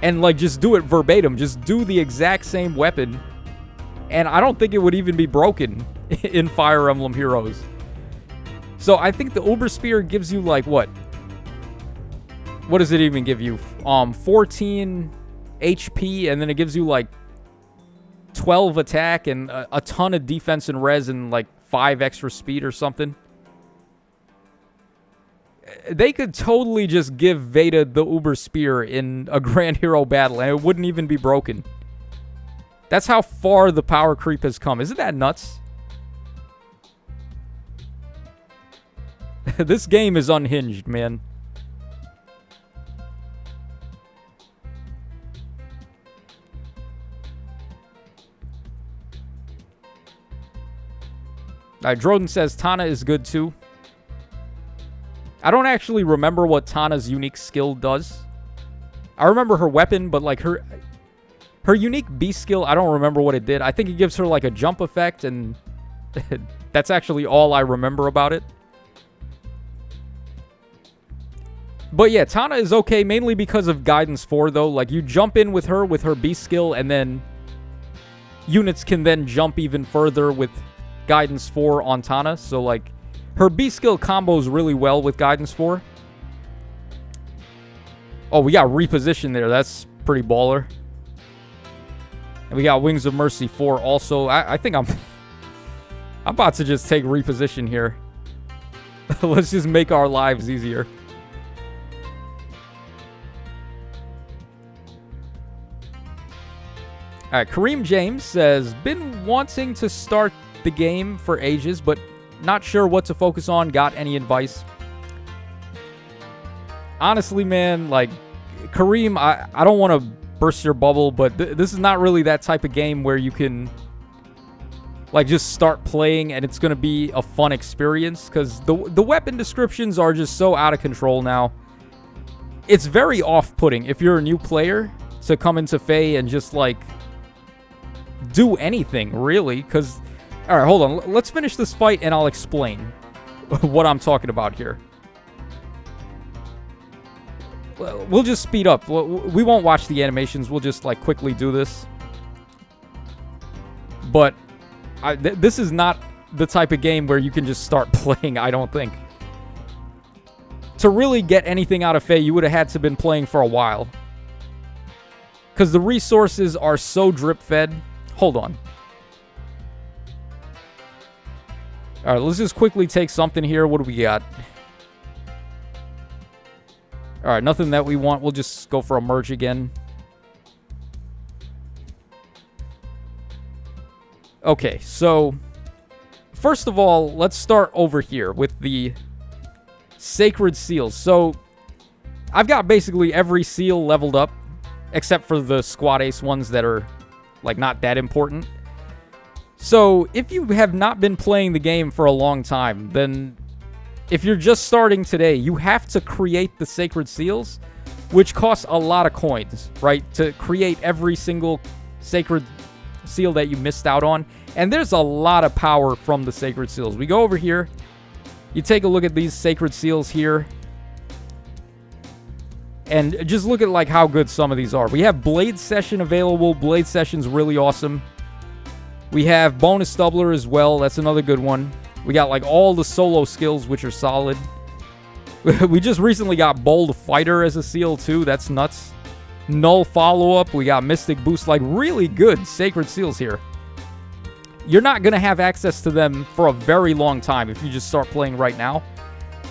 and like just do it verbatim. Just do the exact same weapon, and I don't think it would even be broken in Fire Emblem Heroes. So I think the Uber Spear gives you like what? What does it even give you? 14 HP, and then it gives you like 12 attack and a ton of defense and res and like 5 extra speed or something. They could totally just give Veda the Uber Spear in a Grand Hero battle, and it wouldn't even be broken. That's how far the power creep has come. Isn't that nuts? This game is unhinged, man. Alright, Droden says Tana is good too. I don't actually remember what Tana's unique skill does. I remember her weapon, but like her unique B skill, I don't remember what it did. I think it gives her like a jump effect, and that's actually all I remember about it. But yeah, Tana is okay, mainly because of Guidance 4, though. Like, you jump in with her B skill, and then units can then jump even further with Guidance 4 on Tana. So, like, her B skill combos really well with Guidance 4. Oh, we got Reposition there. That's pretty baller. And we got Wings of Mercy 4 also. I think I'm about to just take Reposition here. Let's just make our lives easier. Alright, Kareem James says, been wanting to start the game for ages, but not sure what to focus on. Got any advice? Honestly, man, like, Kareem, I don't want to burst your bubble, but this is not really that type of game where you can, like, just start playing and it's going to be a fun experience, because the weapon descriptions are just so out of control now. It's very off-putting if you're a new player to come into Fae and just, like, do anything, really, because... Alright, hold on. Let's finish this fight and I'll explain what I'm talking about here. We'll just speed up. We won't watch the animations. We'll just, like, quickly do this. But this is not the type of game where you can just start playing, I don't think. To really get anything out of Fae, you would have had to been playing for a while. Because the resources are so drip-fed. Hold on. Alright, let's just quickly take something here. What do we got? Alright, nothing that we want. We'll just go for a merge again. Okay, so... First of all, let's start over here with the Sacred Seals. So, I've got basically every seal leveled up, except for the Squad Ace ones that are... like, not that important. So, if you have not been playing the game for a long time, then if you're just starting today, you have to create the Sacred Seals, which costs a lot of coins, right? To create every single Sacred Seal that you missed out on. And there's a lot of power from the Sacred Seals. We go over here. You take a look at these Sacred Seals here. And just look at, like, how good some of these are. We have Blade Session available. Blade Session's really awesome. We have Bonus Doubler as well. That's another good one. We got, like, all the solo skills, which are solid. We just recently got Bold Fighter as a seal, too. That's nuts. Null Follow-Up. We got Mystic Boost. Like, really good Sacred Seals here. You're not going to have access to them for a very long time if you just start playing right now.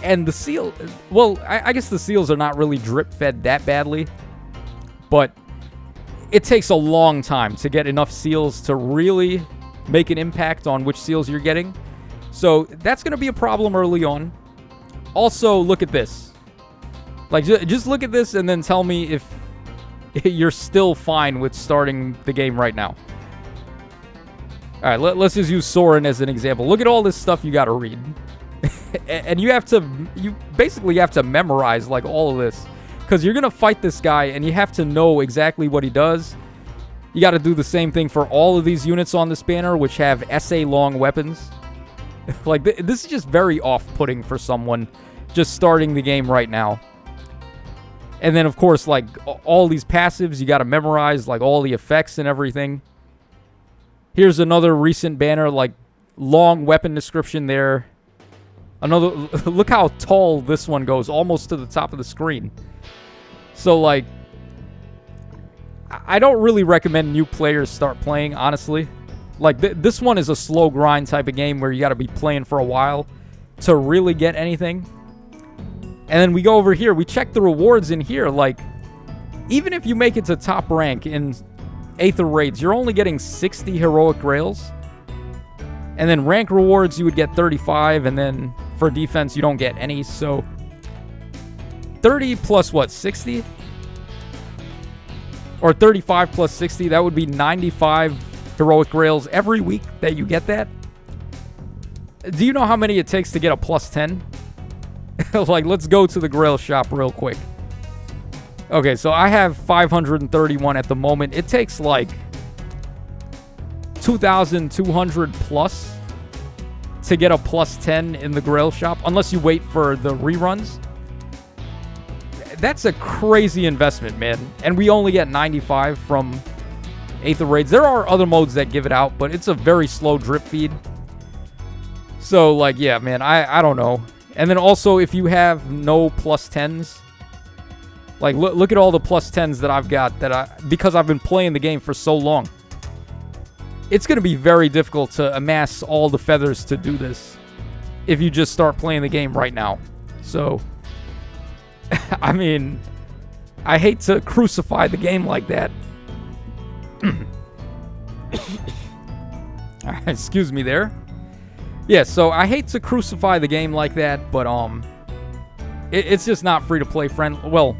And the seal... Well, I guess the seals are not really drip-fed that badly. But it takes a long time to get enough seals to really make an impact on which seals you're getting. So that's going to be a problem early on. Also, look at this. Like, just look at this and then tell me if you're still fine with starting the game right now. Alright, let's just use Soren as an example. Look at all this stuff you got to read. And you basically have to memorize, like, all of this. Because you're going to fight this guy, and you have to know exactly what he does. You got to do the same thing for all of these units on this banner, which have SA-long weapons. Like, this is just very off-putting for someone just starting the game right now. And then, of course, like, all these passives, you got to memorize, like, all the effects and everything. Here's another recent banner, like, long weapon description there. Another, look how tall this one goes, almost to the top of the screen. So, like, I don't really recommend new players start playing, honestly. Like, this one is a slow grind type of game where you got to be playing for a while to really get anything. And then we go over here. We check the rewards in here. Like, even if you make it to top rank in Aether Raids, you're only getting 60 heroic grails. And then rank rewards, you would get 35. And then for defense, you don't get any. So 30 plus what, 60? Or 35 plus 60, that would be 95 heroic grails every week that you get that. Do you know how many it takes to get a plus 10? Like, let's go to the grail shop real quick. Okay, so I have 531 at the moment. It takes like 2,200 plus to get a plus 10 in the grail shop, unless you wait for the reruns. That's a crazy investment, man. And we only get 95 from Aether Raids. There are other modes that give it out, but it's a very slow drip feed. So, like, yeah, man, I don't know. And then also, if you have no plus 10s, like, look at all the plus 10s that I've got because I've been playing the game for so long. It's going to be very difficult to amass all the feathers to do this if you just start playing the game right now. So, I mean, I hate to crucify the game like that. Excuse me there. Yeah, so I hate to crucify the game like that, but it's just not free-to-play friendly. Well,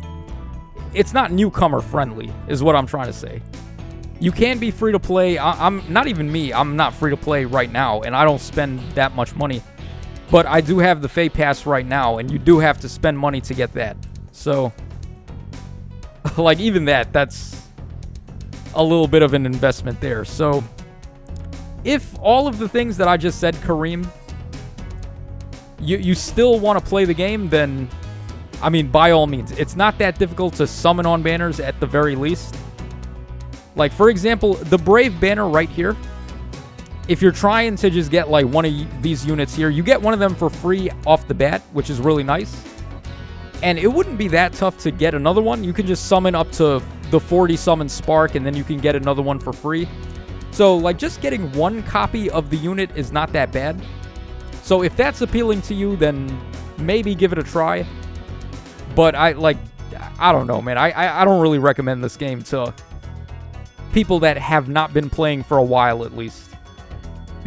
it's not newcomer friendly, is what I'm trying to say. You can be free-to-play. I'm not even me. I'm not free-to-play right now, and I don't spend that much money. But I do have the Fay Pass right now, and you do have to spend money to get that. So, like, even that's a little bit of an investment there. So, if all of the things that I just said, Kareem, you still want to play the game, then, I mean, by all means. It's not that difficult to summon on banners at the very least. Like, for example, the Brave banner right here. If you're trying to just get, like, one of these units here, you get one of them for free off the bat, which is really nice. And it wouldn't be that tough to get another one. You can just summon up to the 40 summon Spark, and then you can get another one for free. So, like, just getting one copy of the unit is not that bad. So, if that's appealing to you, then maybe give it a try. But I don't know, man. I don't really recommend this game to people that have not been playing for a while, at least.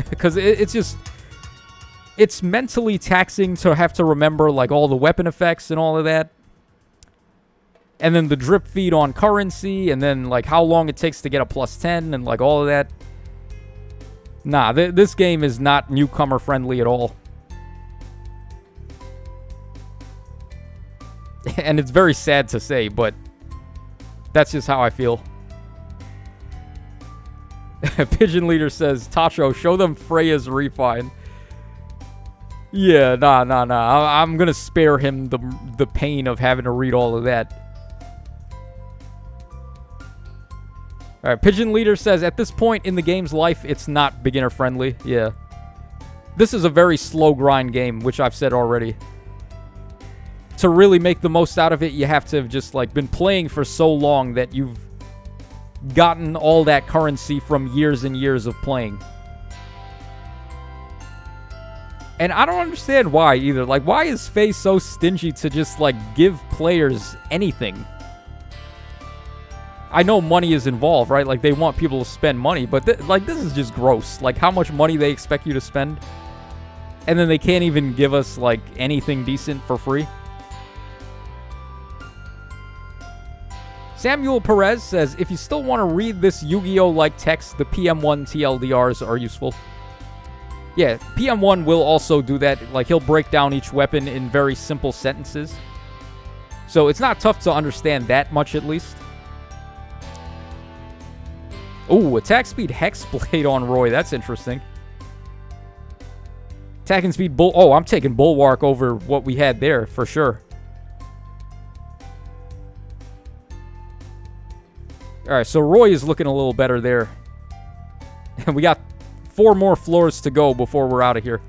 Because it's mentally taxing to have to remember, like, all the weapon effects and all of that. And then the drip feed on currency, and then, like, how long it takes to get a plus 10, and, like, all of that. Nah, this game is not newcomer friendly at all. And it's very sad to say, but that's just how I feel. Pigeon Leader says, Tacho, show them Freya's refine. Yeah, nah. I'm gonna spare him the pain of having to read all of that. Alright, Pigeon Leader says, at this point in the game's life, it's not beginner friendly. Yeah. This is a very slow grind game, which I've said already. To really make the most out of it, you have to have just, like, been playing for so long that you've gotten all that currency from years and years of playing. And I don't understand why either. Like, why is Faye so stingy to just, like, give players anything? I know money is involved, right? Like, they want people to spend money, but, this is just gross. Like, how much money they expect you to spend, and then they can't even give us, like, anything decent for free. Samuel Perez says, if you still want to read this Yu-Gi-Oh-like text, the PM1 TLDRs are useful. Yeah, PM1 will also do that. Like, he'll break down each weapon in very simple sentences. So it's not tough to understand that much, at least. Ooh, attack speed Hexblade on Roy. That's interesting. Attack and speed bull. Oh, I'm taking Bulwark over what we had there for sure. All right, so Roy is looking a little better there. And we got 4 more floors to go before we're out of here.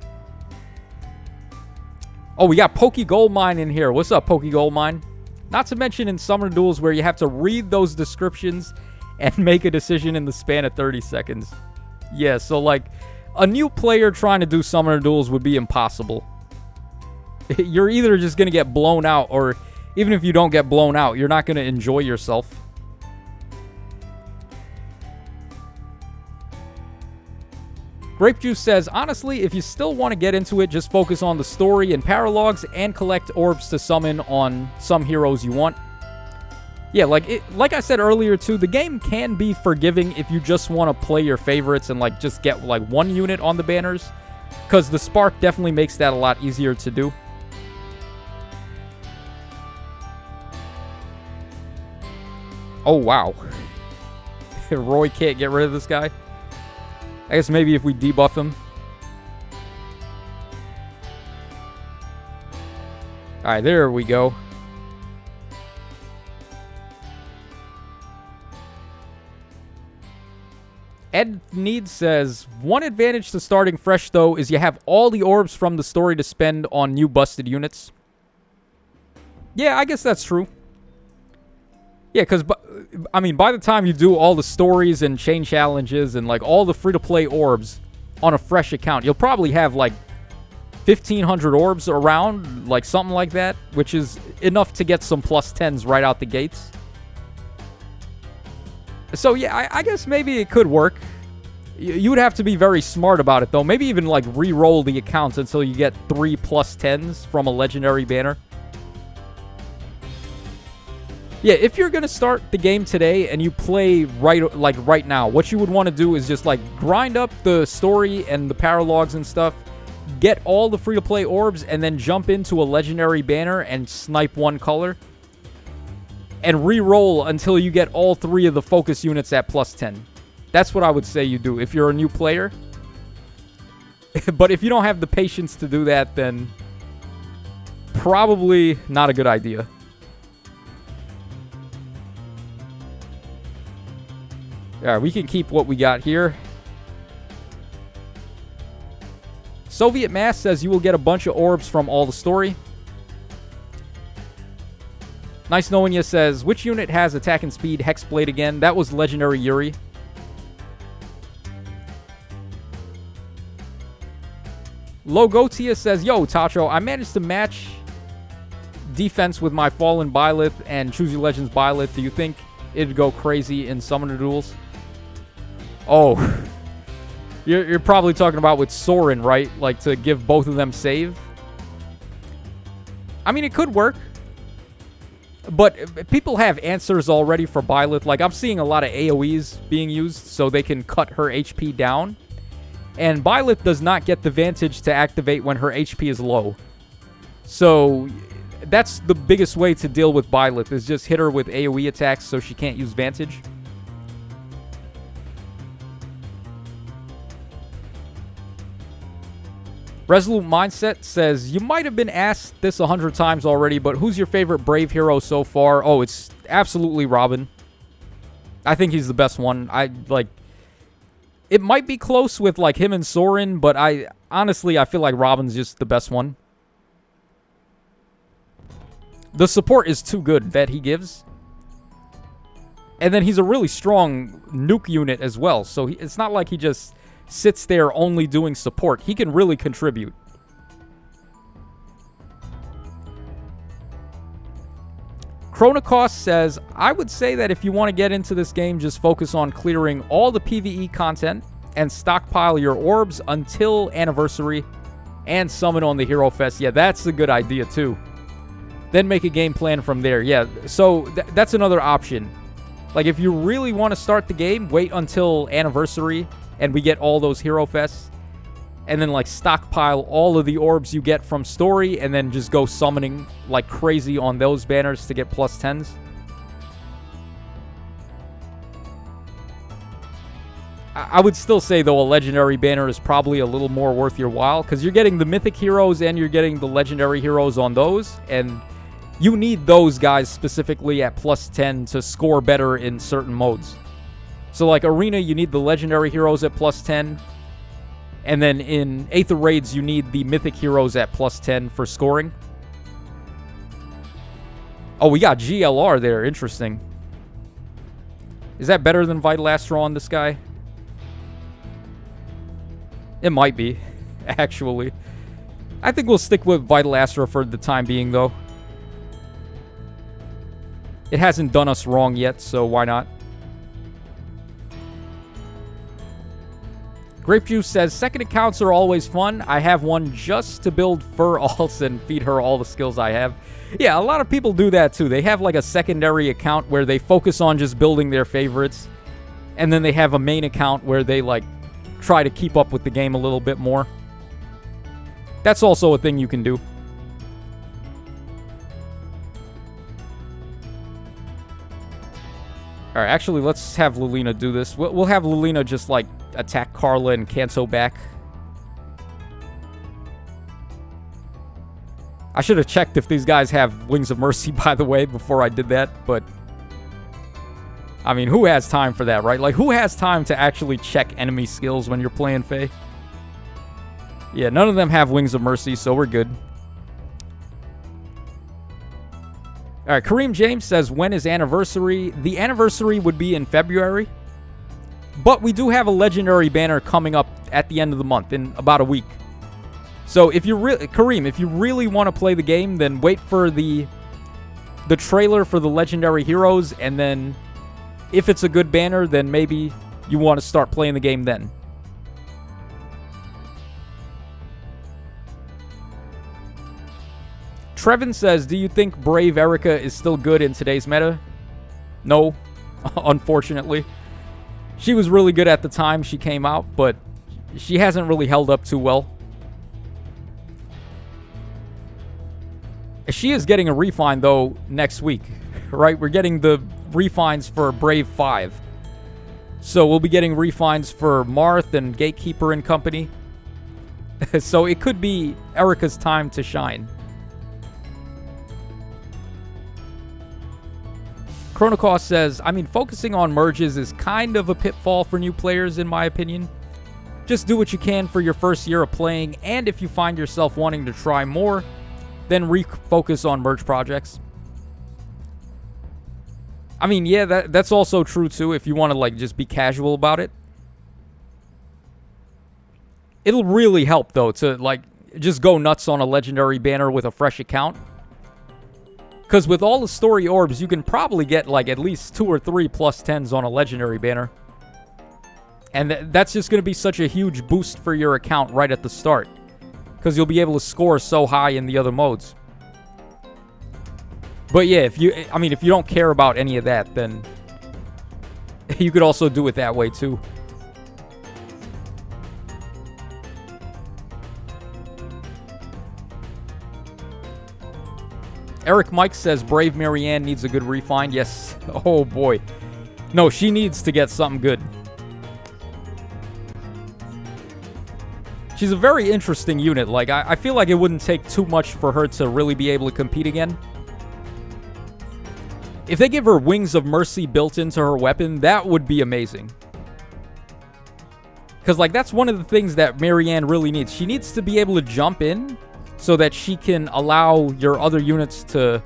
Oh, we got Poke Goldmine in here. What's up, Poke Goldmine? Not to mention in Summoner Duels where you have to read those descriptions and make a decision in the span of 30 seconds. Yeah, so like a new player trying to do Summoner Duels would be impossible. You're either just going to get blown out, or even if you don't get blown out, you're not going to enjoy yourself. Grape Juice says, honestly, if you still want to get into it, just focus on the story and paralogs and collect orbs to summon on some heroes you want. Yeah, like I said earlier too, the game can be forgiving if you just want to play your favorites and like just get like 1 unit on the banners, because the Spark definitely makes that a lot easier to do. Oh wow. Roy can't get rid of this guy. I guess maybe if we debuff him. Alright, there we go. Ed Need says, one advantage to starting fresh, though, is you have all the orbs from the story to spend on new busted units. Yeah, I guess that's true. Yeah, because, I mean, by the time you do all the stories and chain challenges and, like, all the free-to-play orbs on a fresh account, you'll probably have, like, 1,500 orbs around, like, something like that, which is enough to get some plus 10s right out the gates. So, yeah, I guess maybe it could work. You would have to be very smart about it, though. Maybe even, like, re-roll the accounts until you get 3 plus 10s from a legendary banner. Yeah, if you're going to start the game today and you play right now, what you would want to do is just, like, grind up the story and the paralogs and stuff, get all the free-to-play orbs, and then jump into a legendary banner and snipe 1 color. And re-roll until you get all 3 of the focus units at plus 10. That's what I would say you do if you're a new player. But if you don't have the patience to do that, then probably not a good idea. Alright, we can keep what we got here. Soviet Mass says you will get a bunch of orbs from all the story. Nice Knowing You says, which unit has attack and speed Hexblade again? That was Legendary Yuri. Logotia says, yo, Tacho, I managed to match defense with my Fallen Byleth and Choose Your Legends Byleth. Do you think it'd go crazy in Summoner Duels? Oh, you're probably talking about with Sorin, right? Like to give both of them save? I mean, it could work. But people have answers already for Byleth. Like, I'm seeing a lot of AoEs being used so they can cut her HP down. And Byleth does not get the Vantage to activate when her HP is low. So, that's the biggest way to deal with Byleth, is just hit her with AoE attacks so she can't use Vantage. Resolute Mindset says, you might have been asked this 100 times already, but who's your favorite Brave hero so far? Oh, it's absolutely Robin. I think he's the best one. It might be close with, like, him and Sorin, but honestly, I feel like Robin's just the best one. The support is too good that he gives. And then he's a really strong nuke unit as well, so it's not like he just sits there only doing support. He can really contribute. Chronocost says, I would say that if you want to get into this game, just focus on clearing all the PvE content and stockpile your orbs until Anniversary and summon on the Hero Fest. Yeah, that's a good idea too. Then make a game plan from there. Yeah, so that's another option. Like, if you really want to start the game, wait until Anniversary and we get all those Hero Fests, and then, like, stockpile all of the orbs you get from story, and then just go summoning like crazy on those banners to get plus 10s. I would still say, though, a legendary banner is probably a little more worth your while, because you're getting the mythic heroes and you're getting the legendary heroes on those, and you need those guys specifically at plus 10 to score better in certain modes. So, like, Arena, you need the legendary heroes at plus 10, and then in Aether Raids, you need the mythic heroes at plus 10 for scoring. Oh, we got GLR there. Interesting. Is that better than Vital Astra on this guy? It might be, actually. I think we'll stick with Vital Astra for the time being, though. It hasn't done us wrong yet, so why not? Grape Juice says, second accounts are always fun. I have one just to build fur alts and feed her all the skills I have. Yeah, a lot of people do that too. They have like a secondary account where they focus on just building their favorites. And then they have a main account where they like try to keep up with the game a little bit more. That's also a thing you can do. Alright, actually, let's have Lilina do this. We'll have Lilina just, like, attack Carla and Kanto back. I should have checked if these guys have Wings of Mercy, by the way, before I did that, but... I mean, who has time for that, right? Like, who has time to actually check enemy skills when you're playing Fae? Yeah, none of them have Wings of Mercy, so we're good. All right, Kareem James says, when is anniversary? The anniversary would be in February. But we do have a legendary banner coming up at the end of the month, in about a week. So if you Kareem, if you really want to play the game, then wait for the trailer for the legendary heroes, and then if it's a good banner, then maybe you want to start playing the game then. Trevin says, do you think Brave Erica is still good in today's meta? No, unfortunately. She was really good at the time she came out, but she hasn't really held up too well. She is getting a refine, though, next week, right? We're getting the refines for Brave 5. So we'll be getting refines for Marth and Gatekeeper and company. So it could be Erica's time to shine. Chronocost says, I mean, focusing on merges is kind of a pitfall for new players, in my opinion. Just do what you can for your first year of playing, and if you find yourself wanting to try more, then refocus on merge projects. I mean, yeah, that's also true, too, if you want to, like, just be casual about it. It'll really help, though, to, like, just go nuts on a legendary banner with a fresh account. Because with all the story orbs, you can probably get, like, at least 2 or 3 plus 10s on a legendary banner. And that's just going to be such a huge boost for your account right at the start. Because you'll be able to score so high in the other modes. But yeah, if you don't care about any of that, then you could also do it that way too. Eric Mike says Brave Marianne needs a good refine. Yes. Oh boy. No, she needs to get something good. She's a very interesting unit. Like, I feel like it wouldn't take too much for her to really be able to compete again. If they give her Wings of Mercy built into her weapon, that would be amazing. Because, like, that's one of the things that Marianne really needs. She needs to be able to jump in so that she can allow your other units to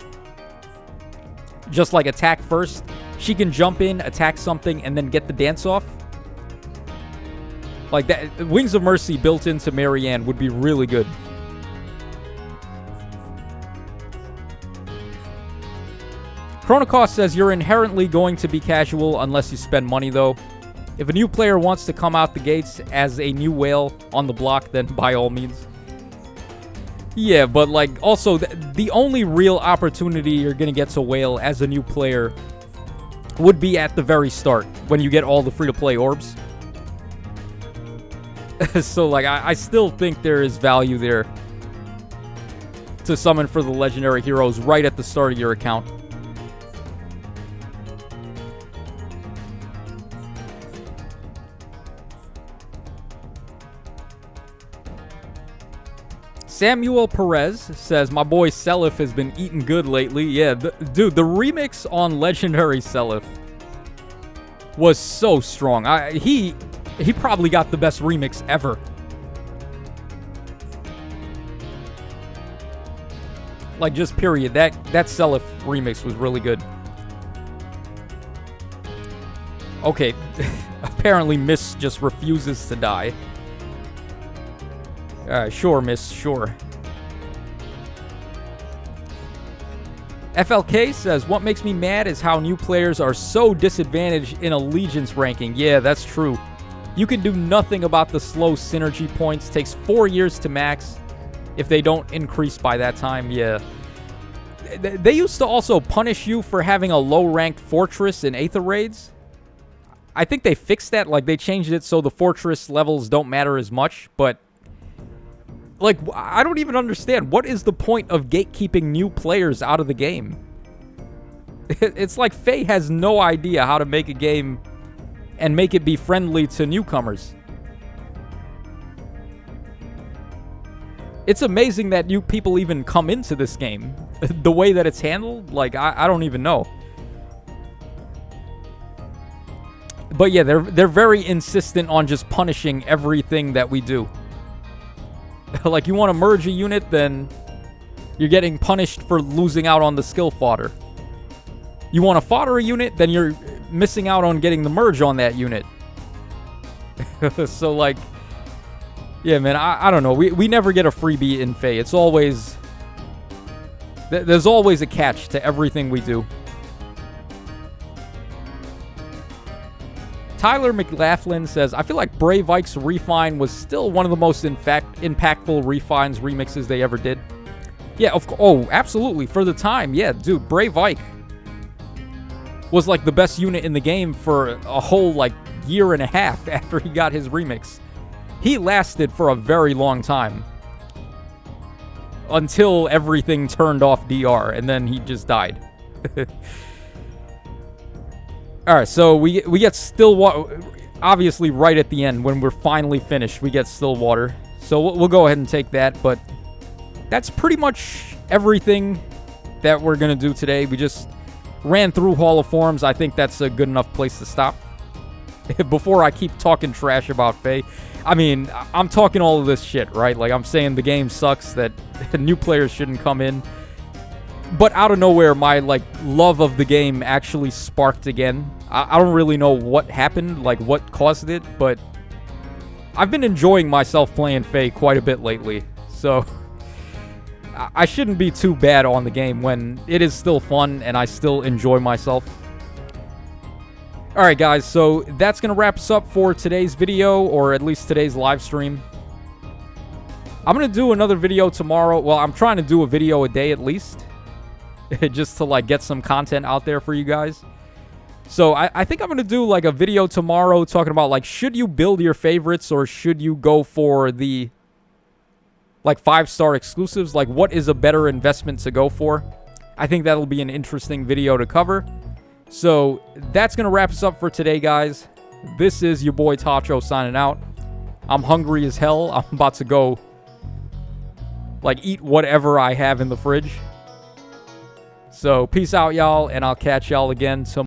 just, like, attack first. She can jump in, attack something, and then get the dance off. Like, that Wings of Mercy built into Marianne would be really good. Chronocost says, you're inherently going to be casual unless you spend money, though. If a new player wants to come out the gates as a new whale on the block, then by all means. Yeah, but, like, also, the only real opportunity you're going to get to whale as a new player would be at the very start, when you get all the free-to-play orbs. So, like, I still think there is value there to summon for the legendary heroes right at the start of your account. Samuel Perez says, my boy Seliph has been eating good lately. Yeah, dude, the remix on Legendary Seliph was so strong. He probably got the best remix ever. Like, just period. That Seliph remix was really good. Okay, apparently Miss just refuses to die. Sure, Miss, sure. FLK says, what makes me mad is how new players are so disadvantaged in allegiance ranking. Yeah, that's true. You can do nothing about the slow synergy points. Takes 4 years to max if they don't increase by that time. Yeah. They used to also punish you for having a low-ranked fortress in Aether raids. I think they fixed that. Like, they changed it so the fortress levels don't matter as much, but like, I don't even understand. What is the point of gatekeeping new players out of the game? It's like Faye has no idea how to make a game and make it be friendly to newcomers. It's amazing that new people even come into this game. The way that it's handled, like, I don't even know. But yeah, they're very insistent on just punishing everything that we do. Like, you want to merge a unit, then you're getting punished for losing out on the skill fodder. You want to fodder a unit, then you're missing out on getting the merge on that unit. So, like, yeah, man, I don't know. We never get a freebie in Faye. It's always... There's always a catch to everything we do. Tyler McLaughlin says, I feel like Brave Ike's refine was still one of the most impactful refines remixes they ever did. Yeah, oh, absolutely. For the time, yeah, dude, Brave Ike was like the best unit in the game for a whole like year and a half after he got his remix. He lasted for a very long time until everything turned off DR, and then he just died. All right, so we get Stillwater, obviously right at the end when we're finally finished, we get Stillwater. So we'll go ahead and take that, but that's pretty much everything that we're going to do today. We just ran through Hall of Forms. I think that's a good enough place to stop. Before I keep talking trash about Faye. I mean, I'm talking all of this shit, right? Like, I'm saying the game sucks, that new players shouldn't come in. But out of nowhere, my, like, love of the game actually sparked again. I don't really know what happened, like, what caused it, but I've been enjoying myself playing Faye quite a bit lately. So, I shouldn't be too bad on the game when it is still fun and I still enjoy myself. Alright, guys, so that's going to wrap us up for today's video, or at least today's live stream. I'm going to do another video tomorrow. Well, I'm trying to do a video a day at least. Just to, like, get some content out there for you guys. So, I think I'm going to do, like, a video tomorrow talking about, like, should you build your favorites or should you go for the, like, 5-star exclusives? Like, what is a better investment to go for? I think that'll be an interesting video to cover. So, that's going to wrap us up for today, guys. This is your boy Tacho signing out. I'm hungry as hell. I'm about to go, like, eat whatever I have in the fridge. So, peace out, y'all, and I'll catch y'all again tomorrow.